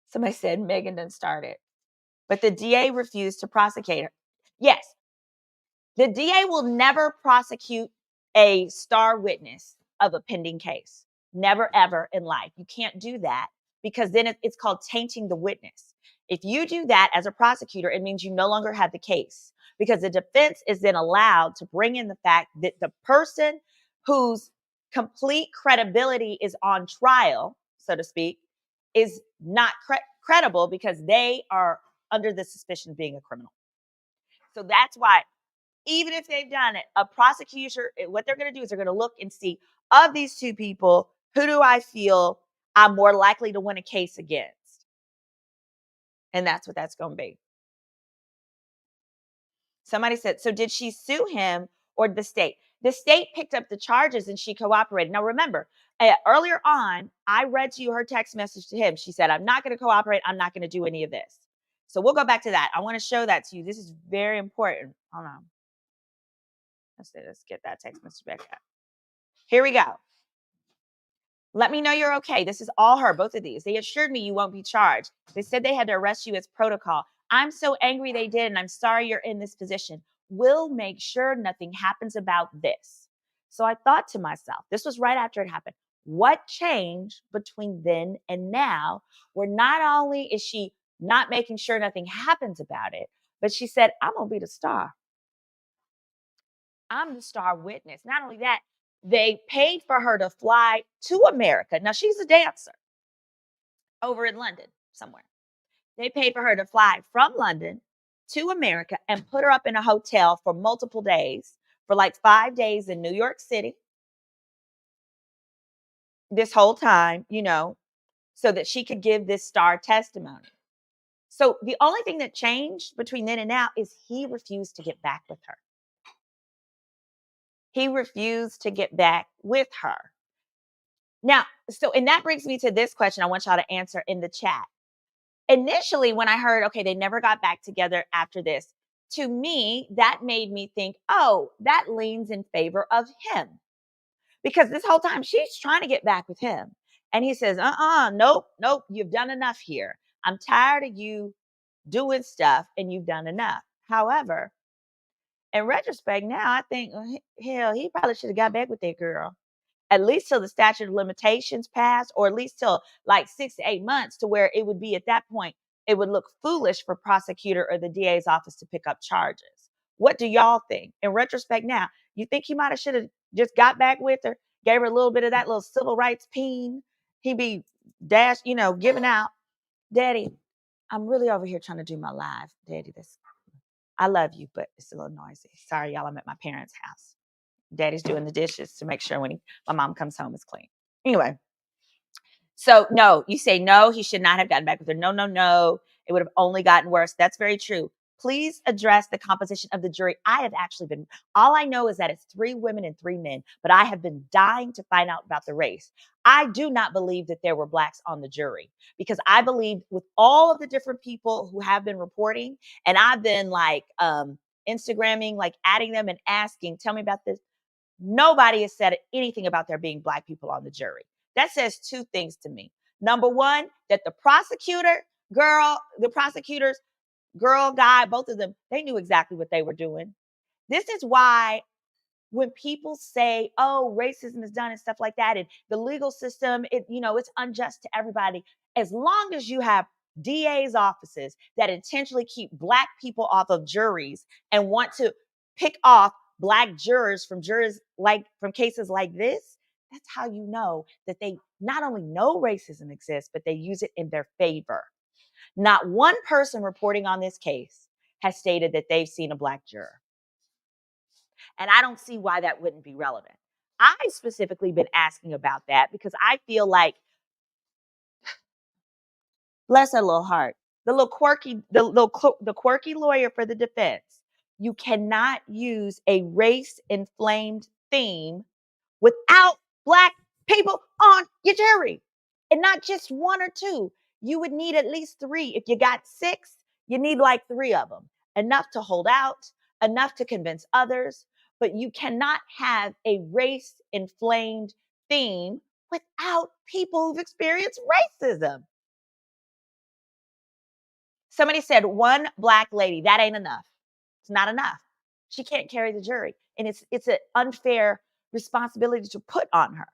A: Somebody said Megan didn't start it, but the DA refused to prosecute her. Yes, The DA will never prosecute a star witness of a pending case. Never, ever in life. You can't do that because then it's called tainting the witness. If you do that as a prosecutor, it means you no longer have the case because the defense is then allowed to bring in the fact that the person whose complete credibility is on trial, so to speak, is not credible because they are under the suspicion of being a criminal. So that's why even if they've done it, a prosecutor, what they're going to do is they're going to look and see, of these two people, who do I feel I'm more likely to win a case against? And that's what that's going to be. Somebody said, so did she sue him or the state? The state picked up the charges and she cooperated. Now, remember, earlier on, I read to you her text message to him. She said, I'm not going to cooperate. I'm not going to do any of this. So we'll go back to that. I want to show that to you. This is very important. Hold on. Let's get that text message back up. Here we go. Let me know you're okay. This is all her, both of these. They assured me you won't be charged. They said they had to arrest you as protocol. I'm so angry they did, and I'm sorry you're in this position. We'll make sure nothing happens about this. So I thought to myself, this was right after it happened. What changed between then and now, where not only is she not making sure nothing happens about it, but she said, I'm going to be the star. I'm the star witness. Not only that, they paid for her to fly to America. Now, she's a dancer over in London somewhere. They paid for her to fly from London to America and put her up in a hotel for multiple days, for like 5 days in New York City. This whole time, so that she could give this star testimony. So the only thing that changed between then and now is he refused to get back with her. He refused to get back with her. Now, and that brings me to this question I want y'all to answer in the chat. Initially, when I heard, okay, they never got back together after this, to me, that made me think, oh, that leans in favor of him. Because this whole time she's trying to get back with him. And he says, nope, you've done enough here. I'm tired of you doing stuff and you've done enough. However, in retrospect, now I think, hell, he probably should have got back with that girl. At least till the statute of limitations passed, or at least till like 6 to 8 months, to where it would be at that point, it would look foolish for prosecutor or the DA's office to pick up charges. What do y'all think? In retrospect now, you think he might have should have just got back with her, gave her a little bit of that little civil rights peen? He'd be giving out, Daddy, I'm really over here trying to do my live. Daddy, I love you, but it's a little noisy. Sorry, y'all, I'm at my parents' house. Daddy's doing the dishes to make sure when my mom comes home it's clean. Anyway, so no, you say no, he should not have gotten back with her. No. It would have only gotten worse. That's very true. Please address the composition of the jury. All I know is that it's 3 women and 3 men, but I have been dying to find out about the race. I do not believe that there were Blacks on the jury because I believe with all of the different people who have been reporting, and I've been like Instagramming, like adding them and asking, tell me about this. Nobody has said anything about there being Black people on the jury. That says 2 things to me. Number one, that the prosecutors, girl, guy, both of them, they knew exactly what they were doing. This is why when people say, oh, racism is done and stuff like that, and the legal system, it's unjust to everybody. As long as you have DA's offices that intentionally keep Black people off of juries and want to pick off Black jurors from cases like this, that's how you know that they not only know racism exists, but they use it in their favor. Not one person reporting on this case has stated that they've seen a Black juror. And I don't see why that wouldn't be relevant. I've specifically been asking about that because I feel like, bless her little heart, the quirky lawyer for the defense, you cannot use a race-inflamed theme without Black people on your jury. And not just 1 or 2. You would need at least 3. If you got 6, you need like 3 of them. Enough to hold out, enough to convince others. But you cannot have a race-inflamed theme without people who've experienced racism. Somebody said 1 Black lady. That ain't enough. It's not enough. She can't carry the jury. And it's an unfair responsibility to put on her.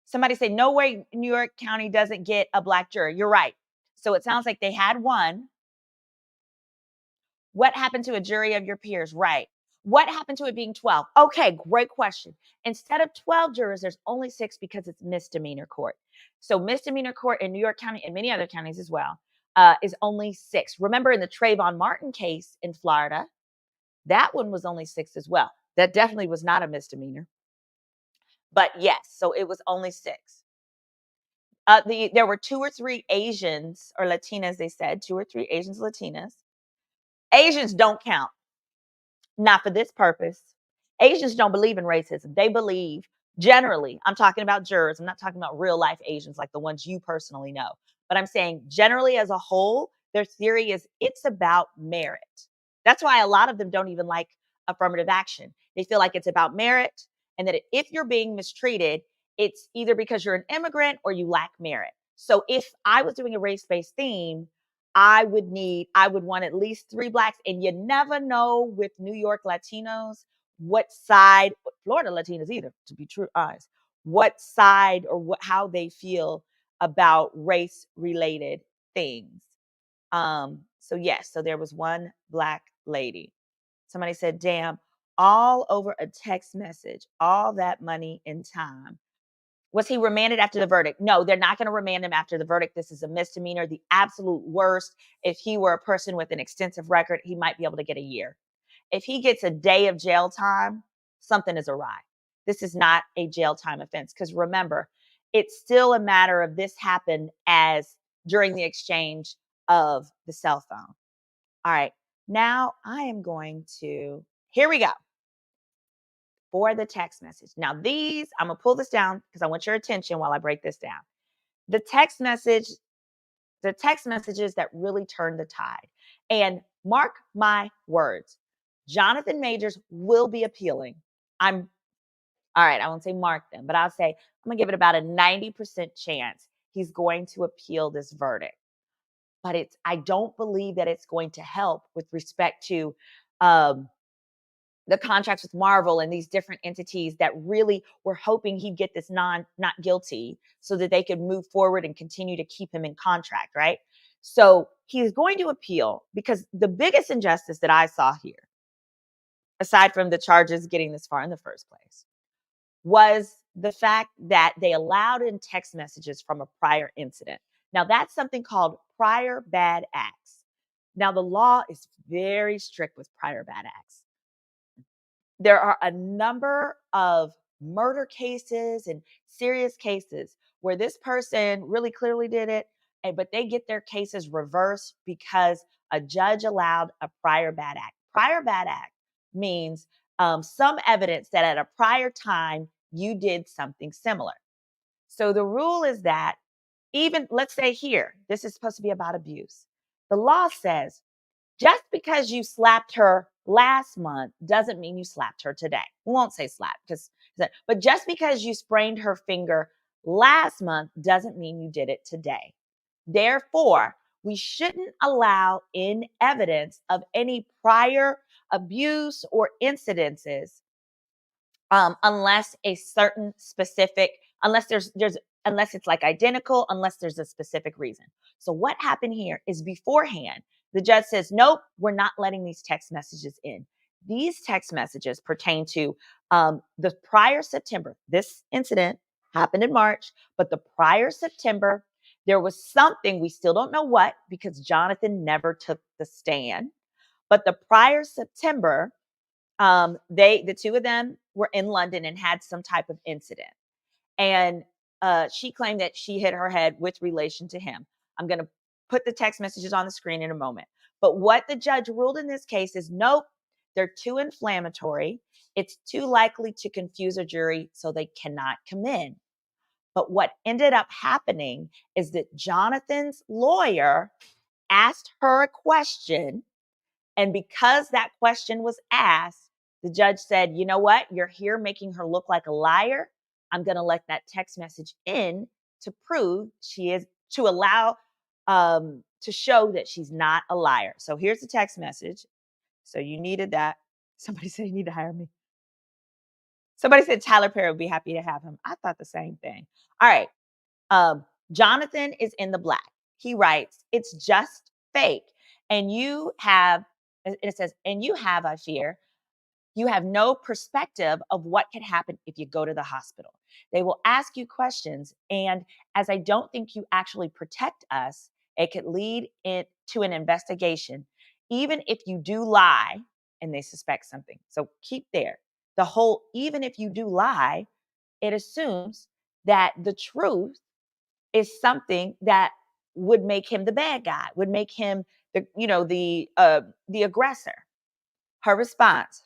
A: Somebody say, no way New York County doesn't get a black jury. You're right. So it sounds like they had one. What happened to a jury of your peers? Right. What happened to it being 12? Okay, great question. Instead of 12 jurors, there's only 6 because it's misdemeanor court. So misdemeanor court in New York County and many other counties as well is only 6. Remember in the Trayvon Martin case in Florida, that one was only 6 as well. That definitely was not a misdemeanor. But yes, so it was only 6. There were 2 or 3 Asians or Latinas, they said, 2 or 3 Asians, Latinas. Asians don't count. Not for this purpose. Asians don't believe in racism. They believe generally, I'm talking about jurors. I'm not talking about real life Asians like the ones you personally know. But I'm saying generally as a whole, their theory is it's about merit. That's why a lot of them don't even like affirmative action. They feel like it's about merit and that if you're being mistreated, it's either because you're an immigrant or you lack merit. So if I was doing a race-based theme, I would want at least 3 blacks. And you never know with New York Latinos, what side, Florida Latinos either, to be true honest, what side or how they feel about race related things. So yes, so there was one black lady. Somebody said, damn, all over a text message, all that money and time. Was he remanded after the verdict? No, they're not going to remand him after the verdict. This is a misdemeanor. The absolute worst, if he were a person with an extensive record, he might be able to get a year. If he gets a day of jail time, something is awry. This is not a jail time offense. Because remember, it's still a matter of this happened as during the exchange of the cell phone. All right, now I am going to, here we go. For the text message. Now these, I'm gonna pull this down because I want your attention while I break this down. The text messages that really turned the tide. And mark my words, Jonathan Majors will be appealing. All right, I won't say mark them, but I'll say I'm gonna give it about a 90% chance he's going to appeal this verdict. But I don't believe that it's going to help with respect to the contracts with Marvel and these different entities that really were hoping he'd get this not guilty so that they could move forward and continue to keep him in contract, right? So he's going to appeal because the biggest injustice that I saw here, aside from the charges getting this far in the first place, was the fact that they allowed in text messages from a prior incident. Now that's something called prior bad acts. Now the law is very strict with prior bad acts. There are a number of murder cases and serious cases where this person really clearly did it, but they get their cases reversed because a judge allowed a prior bad act. Prior bad act means some evidence that at a prior time you did something similar. So the rule is that even, let's say here, this is supposed to be about abuse. The law says just because you slapped her last month doesn't mean you slapped her today. We won't say slap but just because you sprained her finger last month doesn't mean you did it today. Therefore, we shouldn't allow in evidence of any prior abuse or incidences unless a certain specific, unless it's like identical, unless there's a specific reason. So what happened here is beforehand, the judge says, nope, we're not letting these text messages in. These text messages pertain to the prior September. This incident happened in March, but the prior September, there was something, we still don't know what, because Jonathan never took the stand. But the prior September, the 2 of them were in London and had some type of incident. And she claimed that she hit her head with relation to him. I'm going to put the text messages on the screen in a moment. But what the judge ruled in this case is, nope, they're too inflammatory. It's too likely to confuse a jury, so they cannot come in. But what ended up happening is that Jonathan's lawyer asked her a question. And because that question was asked, the judge said, you know what? You're here making her look like a liar. I'm going to let that text message in to prove she is, to allow, to show that she's not a liar. So here's the text message. So you needed that. Somebody said you need to hire me. Somebody said Tyler Perry would be happy to have him. I thought the same thing. All right. Jonathan is in the black. He writes, it's just fake. And you have, it says, and you have, Ashir, you have no perspective of what could happen if you go to the hospital. They will ask you questions. And as I don't think you actually protect us, it could lead it to an investigation, even if you do lie and they suspect something. So keep there. The whole, even if you do lie, it assumes that the truth is something that would make him the bad guy, would make him the aggressor. Her response,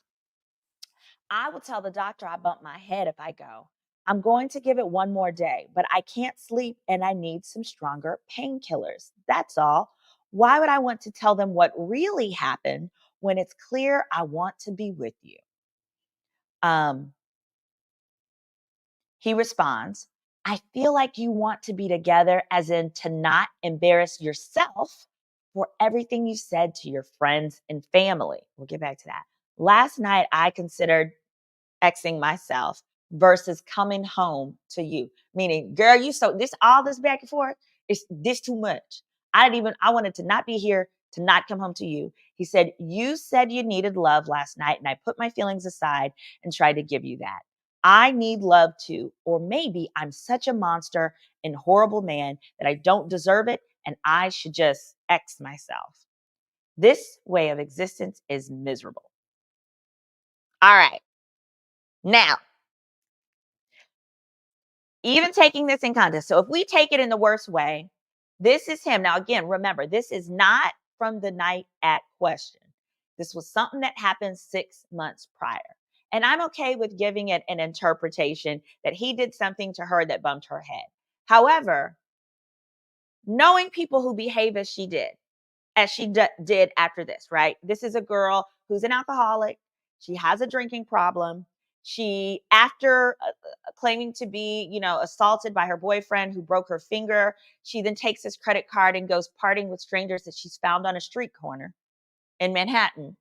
A: I will tell the doctor I bumped my head if I go. I'm going to give it one more day, but I can't sleep and I need some stronger painkillers. That's all. Why would I want to tell them what really happened when it's clear I want to be with you? He responds, I feel like you want to be together, as in to not embarrass yourself for everything you said to your friends and family. We'll get back to that. Last night, I considered Xing myself versus coming home to you. Meaning, girl, you so this all this back and forth is this too much. I wanted to not be here, to not come home to you. He said, you said you needed love last night, and I put my feelings aside and tried to give you that. I need love too. Or maybe I'm such a monster and horrible man that I don't deserve it and I should just X myself. This way of existence is miserable. All right. Now, even taking this in context. So if we take it in the worst way, this is him. Now, again, remember, this is not from the night at question. This was something that happened 6 months prior. And I'm okay with giving it an interpretation that he did something to her that bumped her head. However, knowing people who behave as she did, did after this, right? This is a girl who's an alcoholic. She has a drinking problem. She, after claiming to be, assaulted by her boyfriend who broke her finger, she then takes his credit card and goes partying with strangers that she's found on a street corner in Manhattan.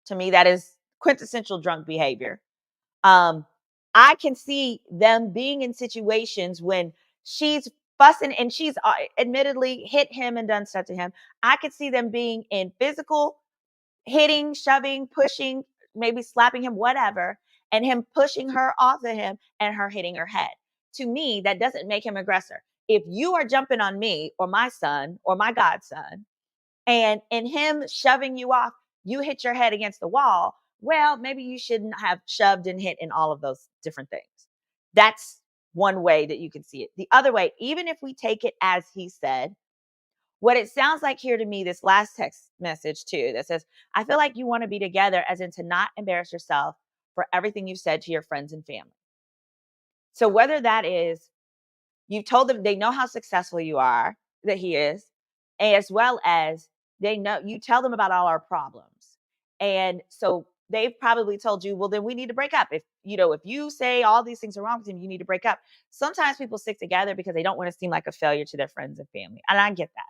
A: To me, that is quintessential drunk behavior. I can see them being in situations when she's fussing and she's admittedly hit him and done stuff to him. I could see them being in physical hitting, shoving, pushing, maybe slapping him, whatever, and him pushing her off of him and her hitting her head. To me, that doesn't make him aggressor. If you are jumping on me or my son or my godson, and in him shoving you off, you hit your head against the wall, well, maybe you shouldn't have shoved and hit in all of those different things. That's one way that you can see it. The other way, even if we take it as he said, what it sounds like here to me, this last text message too, that says, I feel like you want to be together, as in to not embarrass yourself for everything you've said to your friends and family. So whether that is, you've told them, they know how successful you are, that he is, as well as they know, you tell them about all our problems. And so they've probably told you, well, then we need to break up. If you say all these things are wrong with him, you need to break up. Sometimes people stick together because they don't want to seem like a failure to their friends and family. And I get that.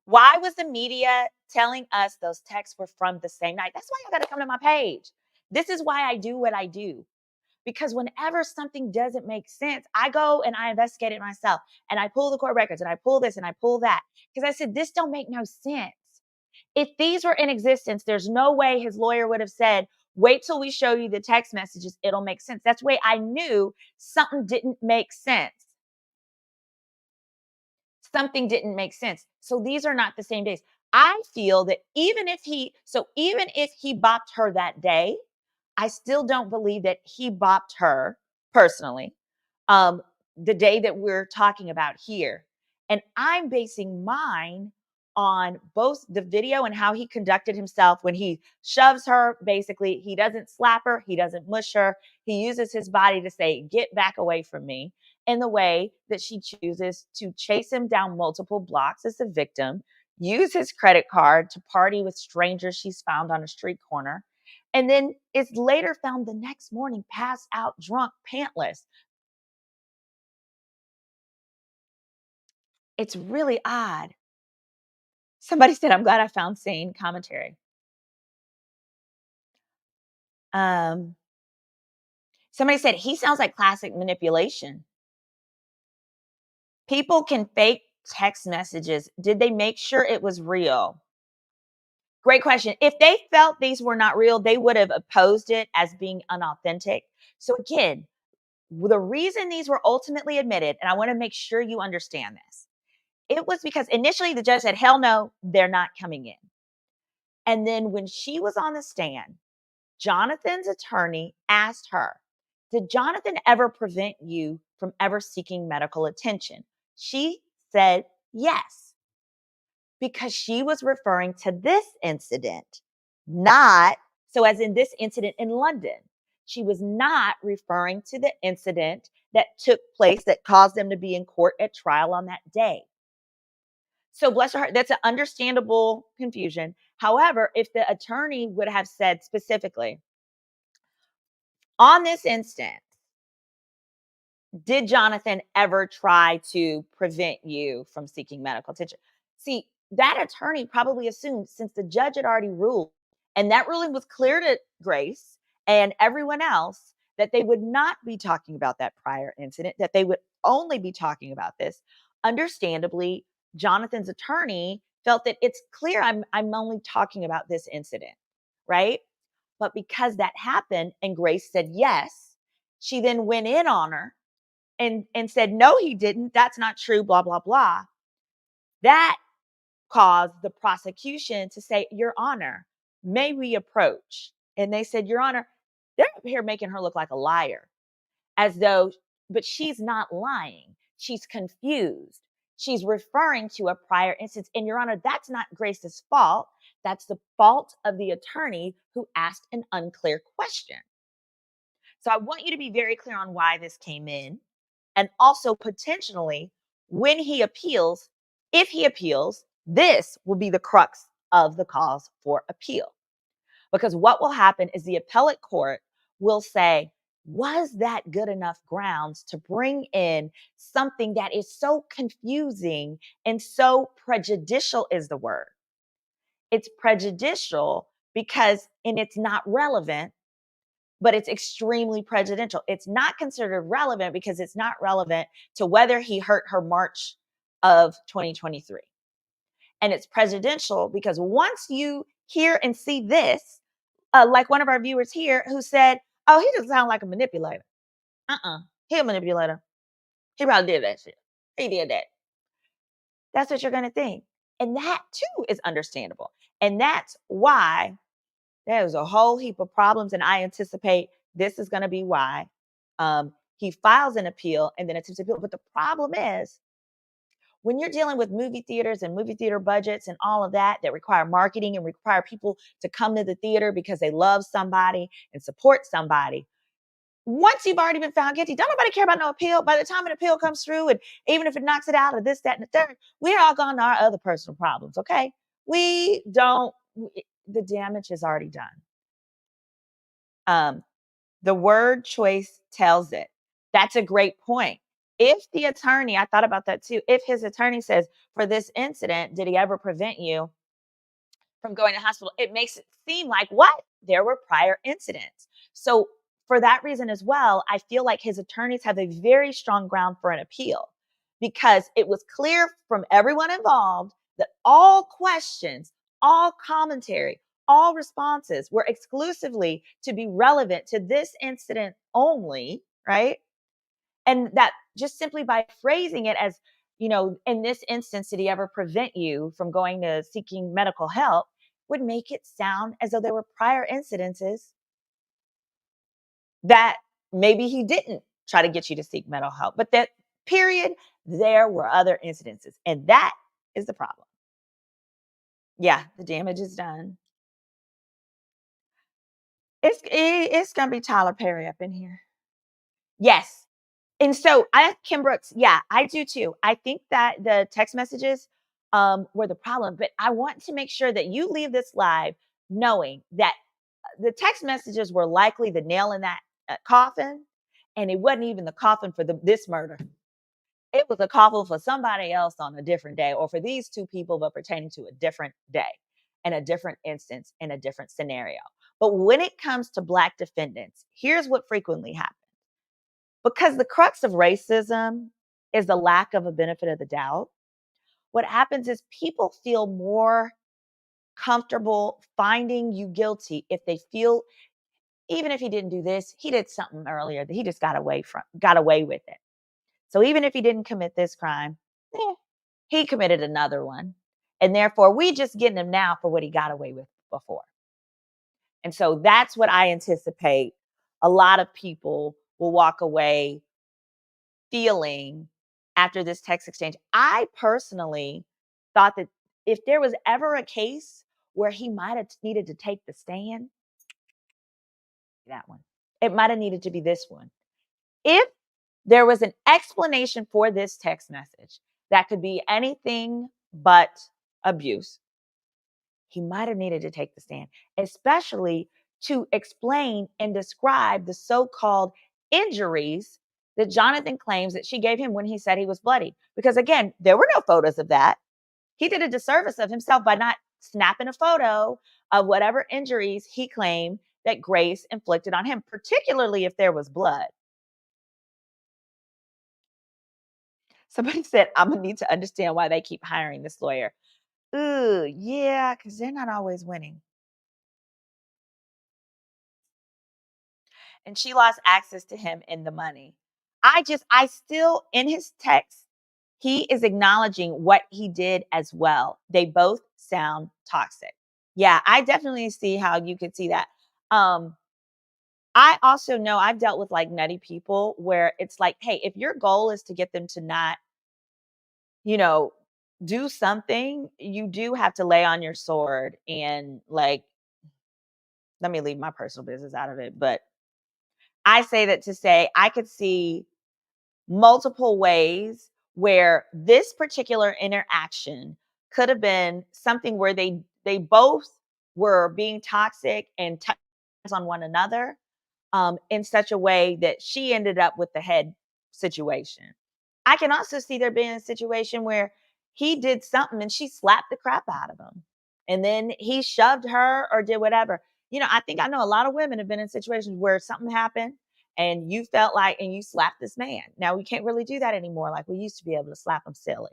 A: Why was the media telling us those texts were from the same night? That's why you got to come to my page. This is why I do what I do. Because whenever something doesn't make sense, I go and I investigate it myself. And I pull the court records and I pull this and I pull that. Because I said, this don't make no sense. If these were in existence, there's no way his lawyer would have said, wait till we show you the text messages. It'll make sense. That's the way I knew something didn't make sense. Something didn't make sense. So these are not the same days. I feel that even if he bopped her that day, I still don't believe that he bopped her personally, um, the day that we're talking about here. And I'm basing mine on both the video and how he conducted himself when he shoves her. Basically, he doesn't slap her, he doesn't mush her. He uses his body to say, get back away from me, in the way that she chooses to chase him down multiple blocks as a victim, use his credit card to party with strangers she's found on a street corner, and then is later found the next morning passed out, drunk, pantless. It's really odd. Somebody said, I'm glad I found sane commentary. Somebody said, he sounds like classic manipulation. People can fake text messages. Did they make sure it was real? Great question. If they felt these were not real, they would have opposed it as being unauthentic. So again, the reason these were ultimately admitted, and I want to make sure you understand this, it was because initially the judge said, hell no, they're not coming in. And then when she was on the stand, Jonathan's attorney asked her, did Jonathan ever prevent you from ever seeking medical attention? She said yes, because she was referring to this incident, not, so as in this incident in London. She was not referring to the incident that took place that caused them to be in court at trial on that day. So bless her heart, that's an understandable confusion. However, if the attorney would have said specifically, on this instance, did Jonathan ever try to prevent you from seeking medical attention? See, that attorney probably assumed, since the judge had already ruled, and that ruling was clear to Grace and everyone else, that they would not be talking about that prior incident, that they would only be talking about this. Understandably, Jonathan's attorney felt that it's clear I'm only talking about this incident, right? But because that happened and Grace said yes, she then went in on her and said, no, he didn't. That's not true, blah, blah, blah. That caused the prosecution to say, Your Honor, may we approach? And they said, Your Honor, they're up here making her look like a liar, as though, but she's not lying. She's confused. She's referring to a prior instance. And Your Honor, that's not Grace's fault. That's the fault of the attorney who asked an unclear question. So I want you to be very clear on why this came in. And also potentially when he appeals, if he appeals, this will be the crux of the cause for appeal. Because what will happen is the appellate court will say, was that good enough grounds to bring in something that is so confusing and so prejudicial is the word. It's prejudicial because, and it's not relevant, but it's extremely prejudicial. It's not considered relevant because it's not relevant to whether he hurt her March of 2023. And it's prejudicial because once you hear and see this, like one of our viewers here who said, oh, he doesn't sound like a manipulator. He a manipulator. He probably did that shit. He did that. That's what you're going to think. And that too is understandable. And that's why there's a whole heap of problems, and I anticipate this is going to be why he files an appeal and then attempts to appeal. But the problem is, when you're dealing with movie theaters and movie theater budgets and all of that require marketing and require people to come to the theater because they love somebody and support somebody, once you've already been found guilty, don't nobody care about no appeal. By the time an appeal comes through, and even if it knocks it out of this, that, and the third, we're all gone to our other personal problems, okay? We don't, the damage is already done. The word choice tells it. That's a great point. If the attorney, I thought about that too, if his attorney says, for this incident, did he ever prevent you from going to hospital? It makes it seem like what? There were prior incidents. So for that reason as well, I feel like his attorneys have a very strong ground for an appeal, because it was clear from everyone involved that all questions, all commentary, all responses were exclusively to be relevant to this incident only, right? And that just simply by phrasing it as, in this instance, did he ever prevent you from going to seeking medical help, would make it sound as though there were prior incidences that maybe he didn't try to get you to seek mental help. But that period, there were other incidences. And that is the problem. Yeah, the damage is done. It's gonna be Tyler Perry up in here. Yes. And so Kim Brooks, yeah, I do too. I think that the text messages were the problem, but I want to make sure that you leave this live knowing that the text messages were likely the nail in that coffin, and it wasn't even the coffin for this murder. It was a couple for somebody else on a different day, or for these two people, but pertaining to a different day and a different instance in a different scenario. But when it comes to Black defendants, here's what frequently happens. Because the crux of racism is the lack of a benefit of the doubt, what happens is people feel more comfortable finding you guilty if they feel, even if he didn't do this, he did something earlier that he just got away with it. So even if he didn't commit this crime, he committed another one. And therefore, we just getting him now for what he got away with before. And so that's what I anticipate a lot of people will walk away feeling after this text exchange. I personally thought that if there was ever a case where he might have needed to take the stand, that one. It might have needed to be this one. If there was an explanation for this text message that could be anything but abuse, he might have needed to take the stand, especially to explain and describe the so-called injuries that Jonathan claims that she gave him when he said he was bloody. Because again, there were no photos of that. He did a disservice of himself by not snapping a photo of whatever injuries he claimed that Grace inflicted on him, particularly if there was blood. Somebody said, I'm going to need to understand why they keep hiring this lawyer. Ooh, yeah, because they're not always winning. And she lost access to him in the money. I still, in his text, he is acknowledging what he did as well. They both sound toxic. Yeah, I definitely see how you could see that. I also know I've dealt with like nutty people where it's like, hey, if your goal is to get them to not, you know, do something, you do have to lay on your sword and like, let me leave my personal business out of it. But I say that to say I could see multiple ways where this particular interaction could have been something where they both were being toxic and on one another in such a way that she ended up with the head situation. I can also see there being a situation where he did something and she slapped the crap out of him. And then he shoved her or did whatever. I think I know a lot of women have been in situations where something happened and you felt like, and you slapped this man. Now we can't really do that anymore. Like we used to be able to slap him silly.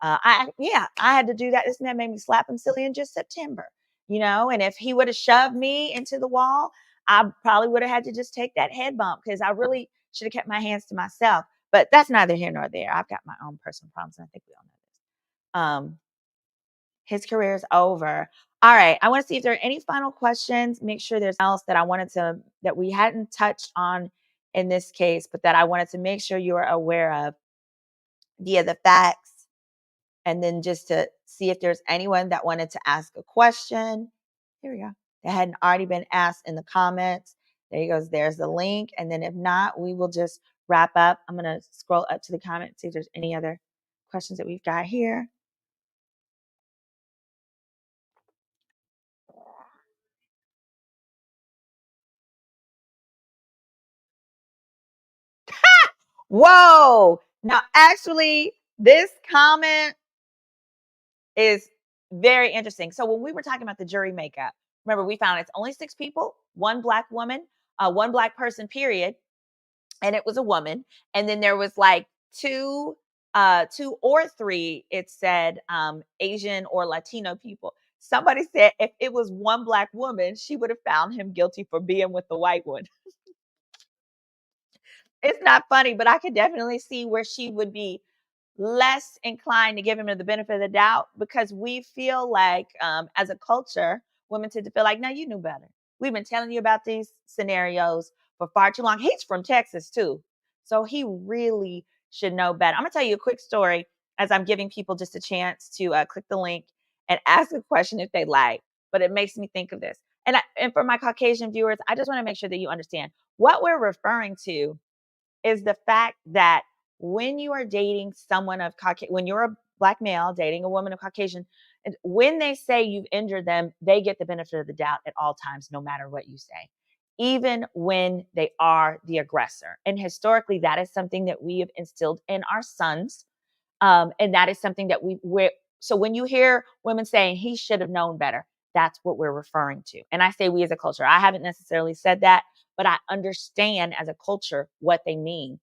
A: I had to do that. This man made me slap him silly in just September, and if he would have shoved me into the wall, I probably would have had to just take that head bump because I really should have kept my hands to myself. But that's neither here nor there. I've got my own personal problems, and I think we all know this. His career is over. All right. I want to see if there are any final questions. Make sure there's else that I wanted to that we hadn't touched on in this case, but that I wanted to make sure you are aware of via the facts. And then just to see if there's anyone that wanted to ask a question. Here we go. That hadn't already been asked in the comments. There he goes. There's the link. And then if not, we will just wrap up. I'm going to scroll up to the comments, see if there's any other questions that we've got here. Whoa. Now, actually, this comment is very interesting. So when we were talking about the jury makeup, remember we found it's only 6 people, 1 Black woman, 1 Black person, period. And it was a woman. And then there was like 2 or 3, it said Asian or Latino people. Somebody said if it was 1 Black woman, she would have found him guilty for being with the white one. It's not funny, but I could definitely see where she would be less inclined to give him the benefit of the doubt because we feel like, as a culture, women tend to feel like, no, you knew better. We've been telling you about these scenarios for far too long. He's from Texas, too. So he really should know better. I'm going to tell you a quick story as I'm giving people just a chance to click the link and ask a question if they like. But it makes me think of this. And for my Caucasian viewers, I just want to make sure that you understand what we're referring to is the fact that when you are dating someone of Caucasian, when you're a Black male dating a woman of Caucasian, and when they say you've injured them, they get the benefit of the doubt at all times, no matter what you say. even when they are the aggressor. And historically, that is something that we have instilled in our sons. And that is something that so when you hear women saying he should have known better, that's what we're referring to. And I say we as a culture. I haven't necessarily said that, but I understand as a culture what they mean.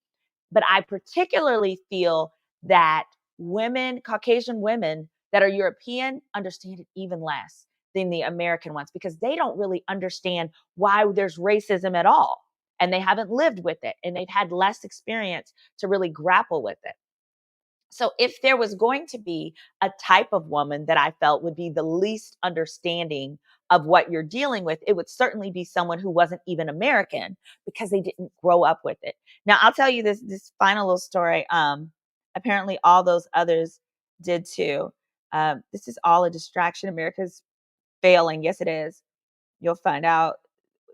A: But I particularly feel that women, Caucasian women that are European, understand it even less than the American ones, because they don't really understand why there's racism at all. And they haven't lived with it, and they've had less experience to really grapple with it. So if there was going to be a type of woman that I felt would be the least understanding of what you're dealing with, it would certainly be someone who wasn't even American, because they didn't grow up with it. Now, I'll tell you this final little story. Apparently all those others did too. This is all a distraction. America's failing. Yes, it is. You'll find out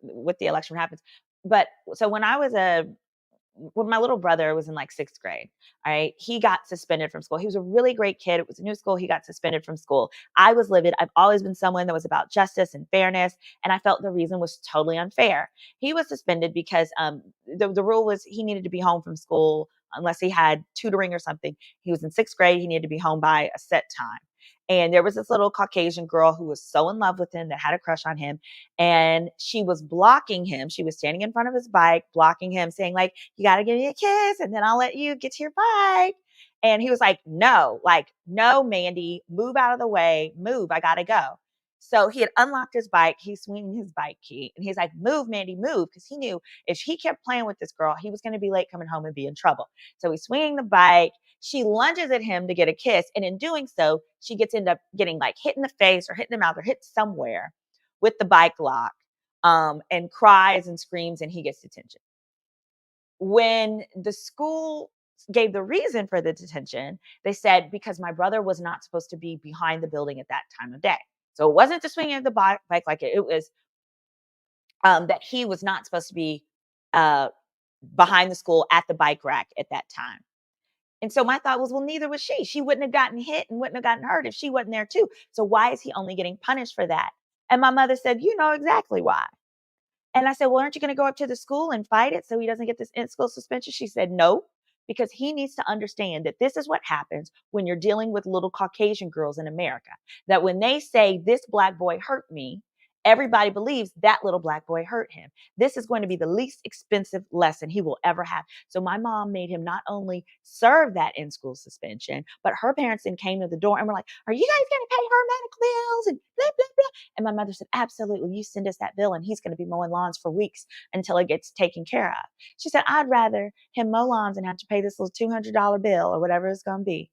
A: with the election happens. But so when my little brother was in like 6th grade, all right, he got suspended from school. He was a really great kid. It was a new school. He got suspended from school. I was livid. I've always been someone that was about justice and fairness, and I felt the reason was totally unfair. He was suspended because the rule was he needed to be home from school unless he had tutoring or something. He was in 6th grade. He needed to be home by a set time. And there was this little Caucasian girl who was so in love with him, that had a crush on him. And she was blocking him. She was standing in front of his bike, blocking him, saying like, you got to give me a kiss and then I'll let you get to your bike. And he was like, no, Mandy, move out of the way, move, I got to go. So he had unlocked his bike. He's swinging his bike key and he's like, move, Mandy, move. Because he knew if he kept playing with this girl, he was going to be late coming home and be in trouble. So he's swinging the bike. She lunges at him to get a kiss. And in doing so, she end up getting like hit in the face or hit in the mouth or hit somewhere with the bike lock, and cries and screams, and he gets detention. When the school gave the reason for the detention, they said, because my brother was not supposed to be behind the building at that time of day. So it wasn't the swinging of the bike like it was that he was not supposed to be behind the school at the bike rack at that time. And so my thought was, well, neither was she. She wouldn't have gotten hit and wouldn't have gotten hurt if she wasn't there too. So why is he only getting punished for that? And my mother said, you know exactly why. And I said, well, aren't you going to go up to the school and fight it so he doesn't get this in-school suspension? She said, no, because he needs to understand that this is what happens when you're dealing with little Caucasian girls in America, that when they say this Black boy hurt me, everybody believes that little Black boy hurt him. This is going to be the least expensive lesson he will ever have. So my mom made him not only serve that in-school suspension, but her parents then came to the door and were like, are you guys going to pay her medical bills and blah, blah, blah? And my mother said, absolutely. You send us that bill and he's going to be mowing lawns for weeks until it gets taken care of. She said, I'd rather him mow lawns and have to pay this little $200 bill or whatever it's going to be,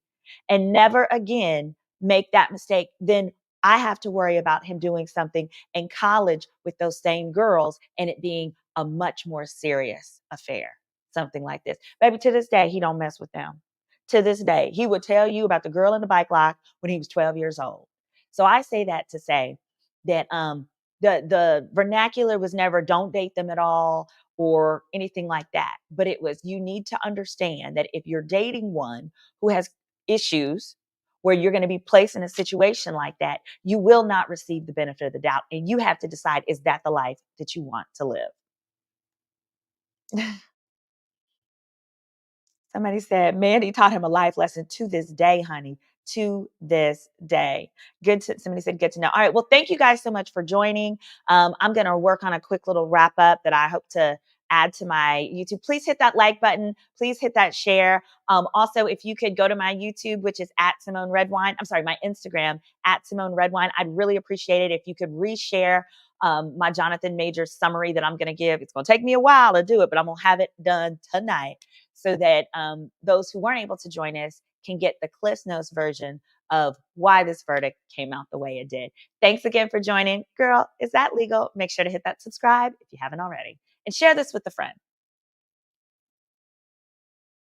A: and never again make that mistake than I have to worry about him doing something in college with those same girls and it being a much more serious affair, something like this. Baby, to this day, he don't mess with them. To this day, he would tell you about the girl in the bike lock when he was 12 years old. So I say that to say that the vernacular was never don't date them at all or anything like that. But it was, you need to understand that if you're dating one who has issues where you're going to be placed in a situation like that, you will not receive the benefit of the doubt. And you have to decide, is that the life that you want to live? Somebody said, Mandy taught him a life lesson to this day, honey. To this day. Somebody said, good to know. All right. Well, thank you guys so much for joining. I'm going to work on a quick little wrap up that I hope to add to my YouTube. Please hit that like button. Please hit that share. Also, if you could go to my YouTube, which is at Simone Redwine. I'm sorry, my Instagram at Simone Redwine. I'd really appreciate it if you could reshare my Jonathan Majors summary that I'm going to give. It's going to take me a while to do it, but I'm going to have it done tonight so that those who weren't able to join us can get the Cliff's Notes version of why this verdict came out the way it did. Thanks again for joining. Girl, is that legal? Make sure to hit that subscribe if you haven't already, and share this with a friend.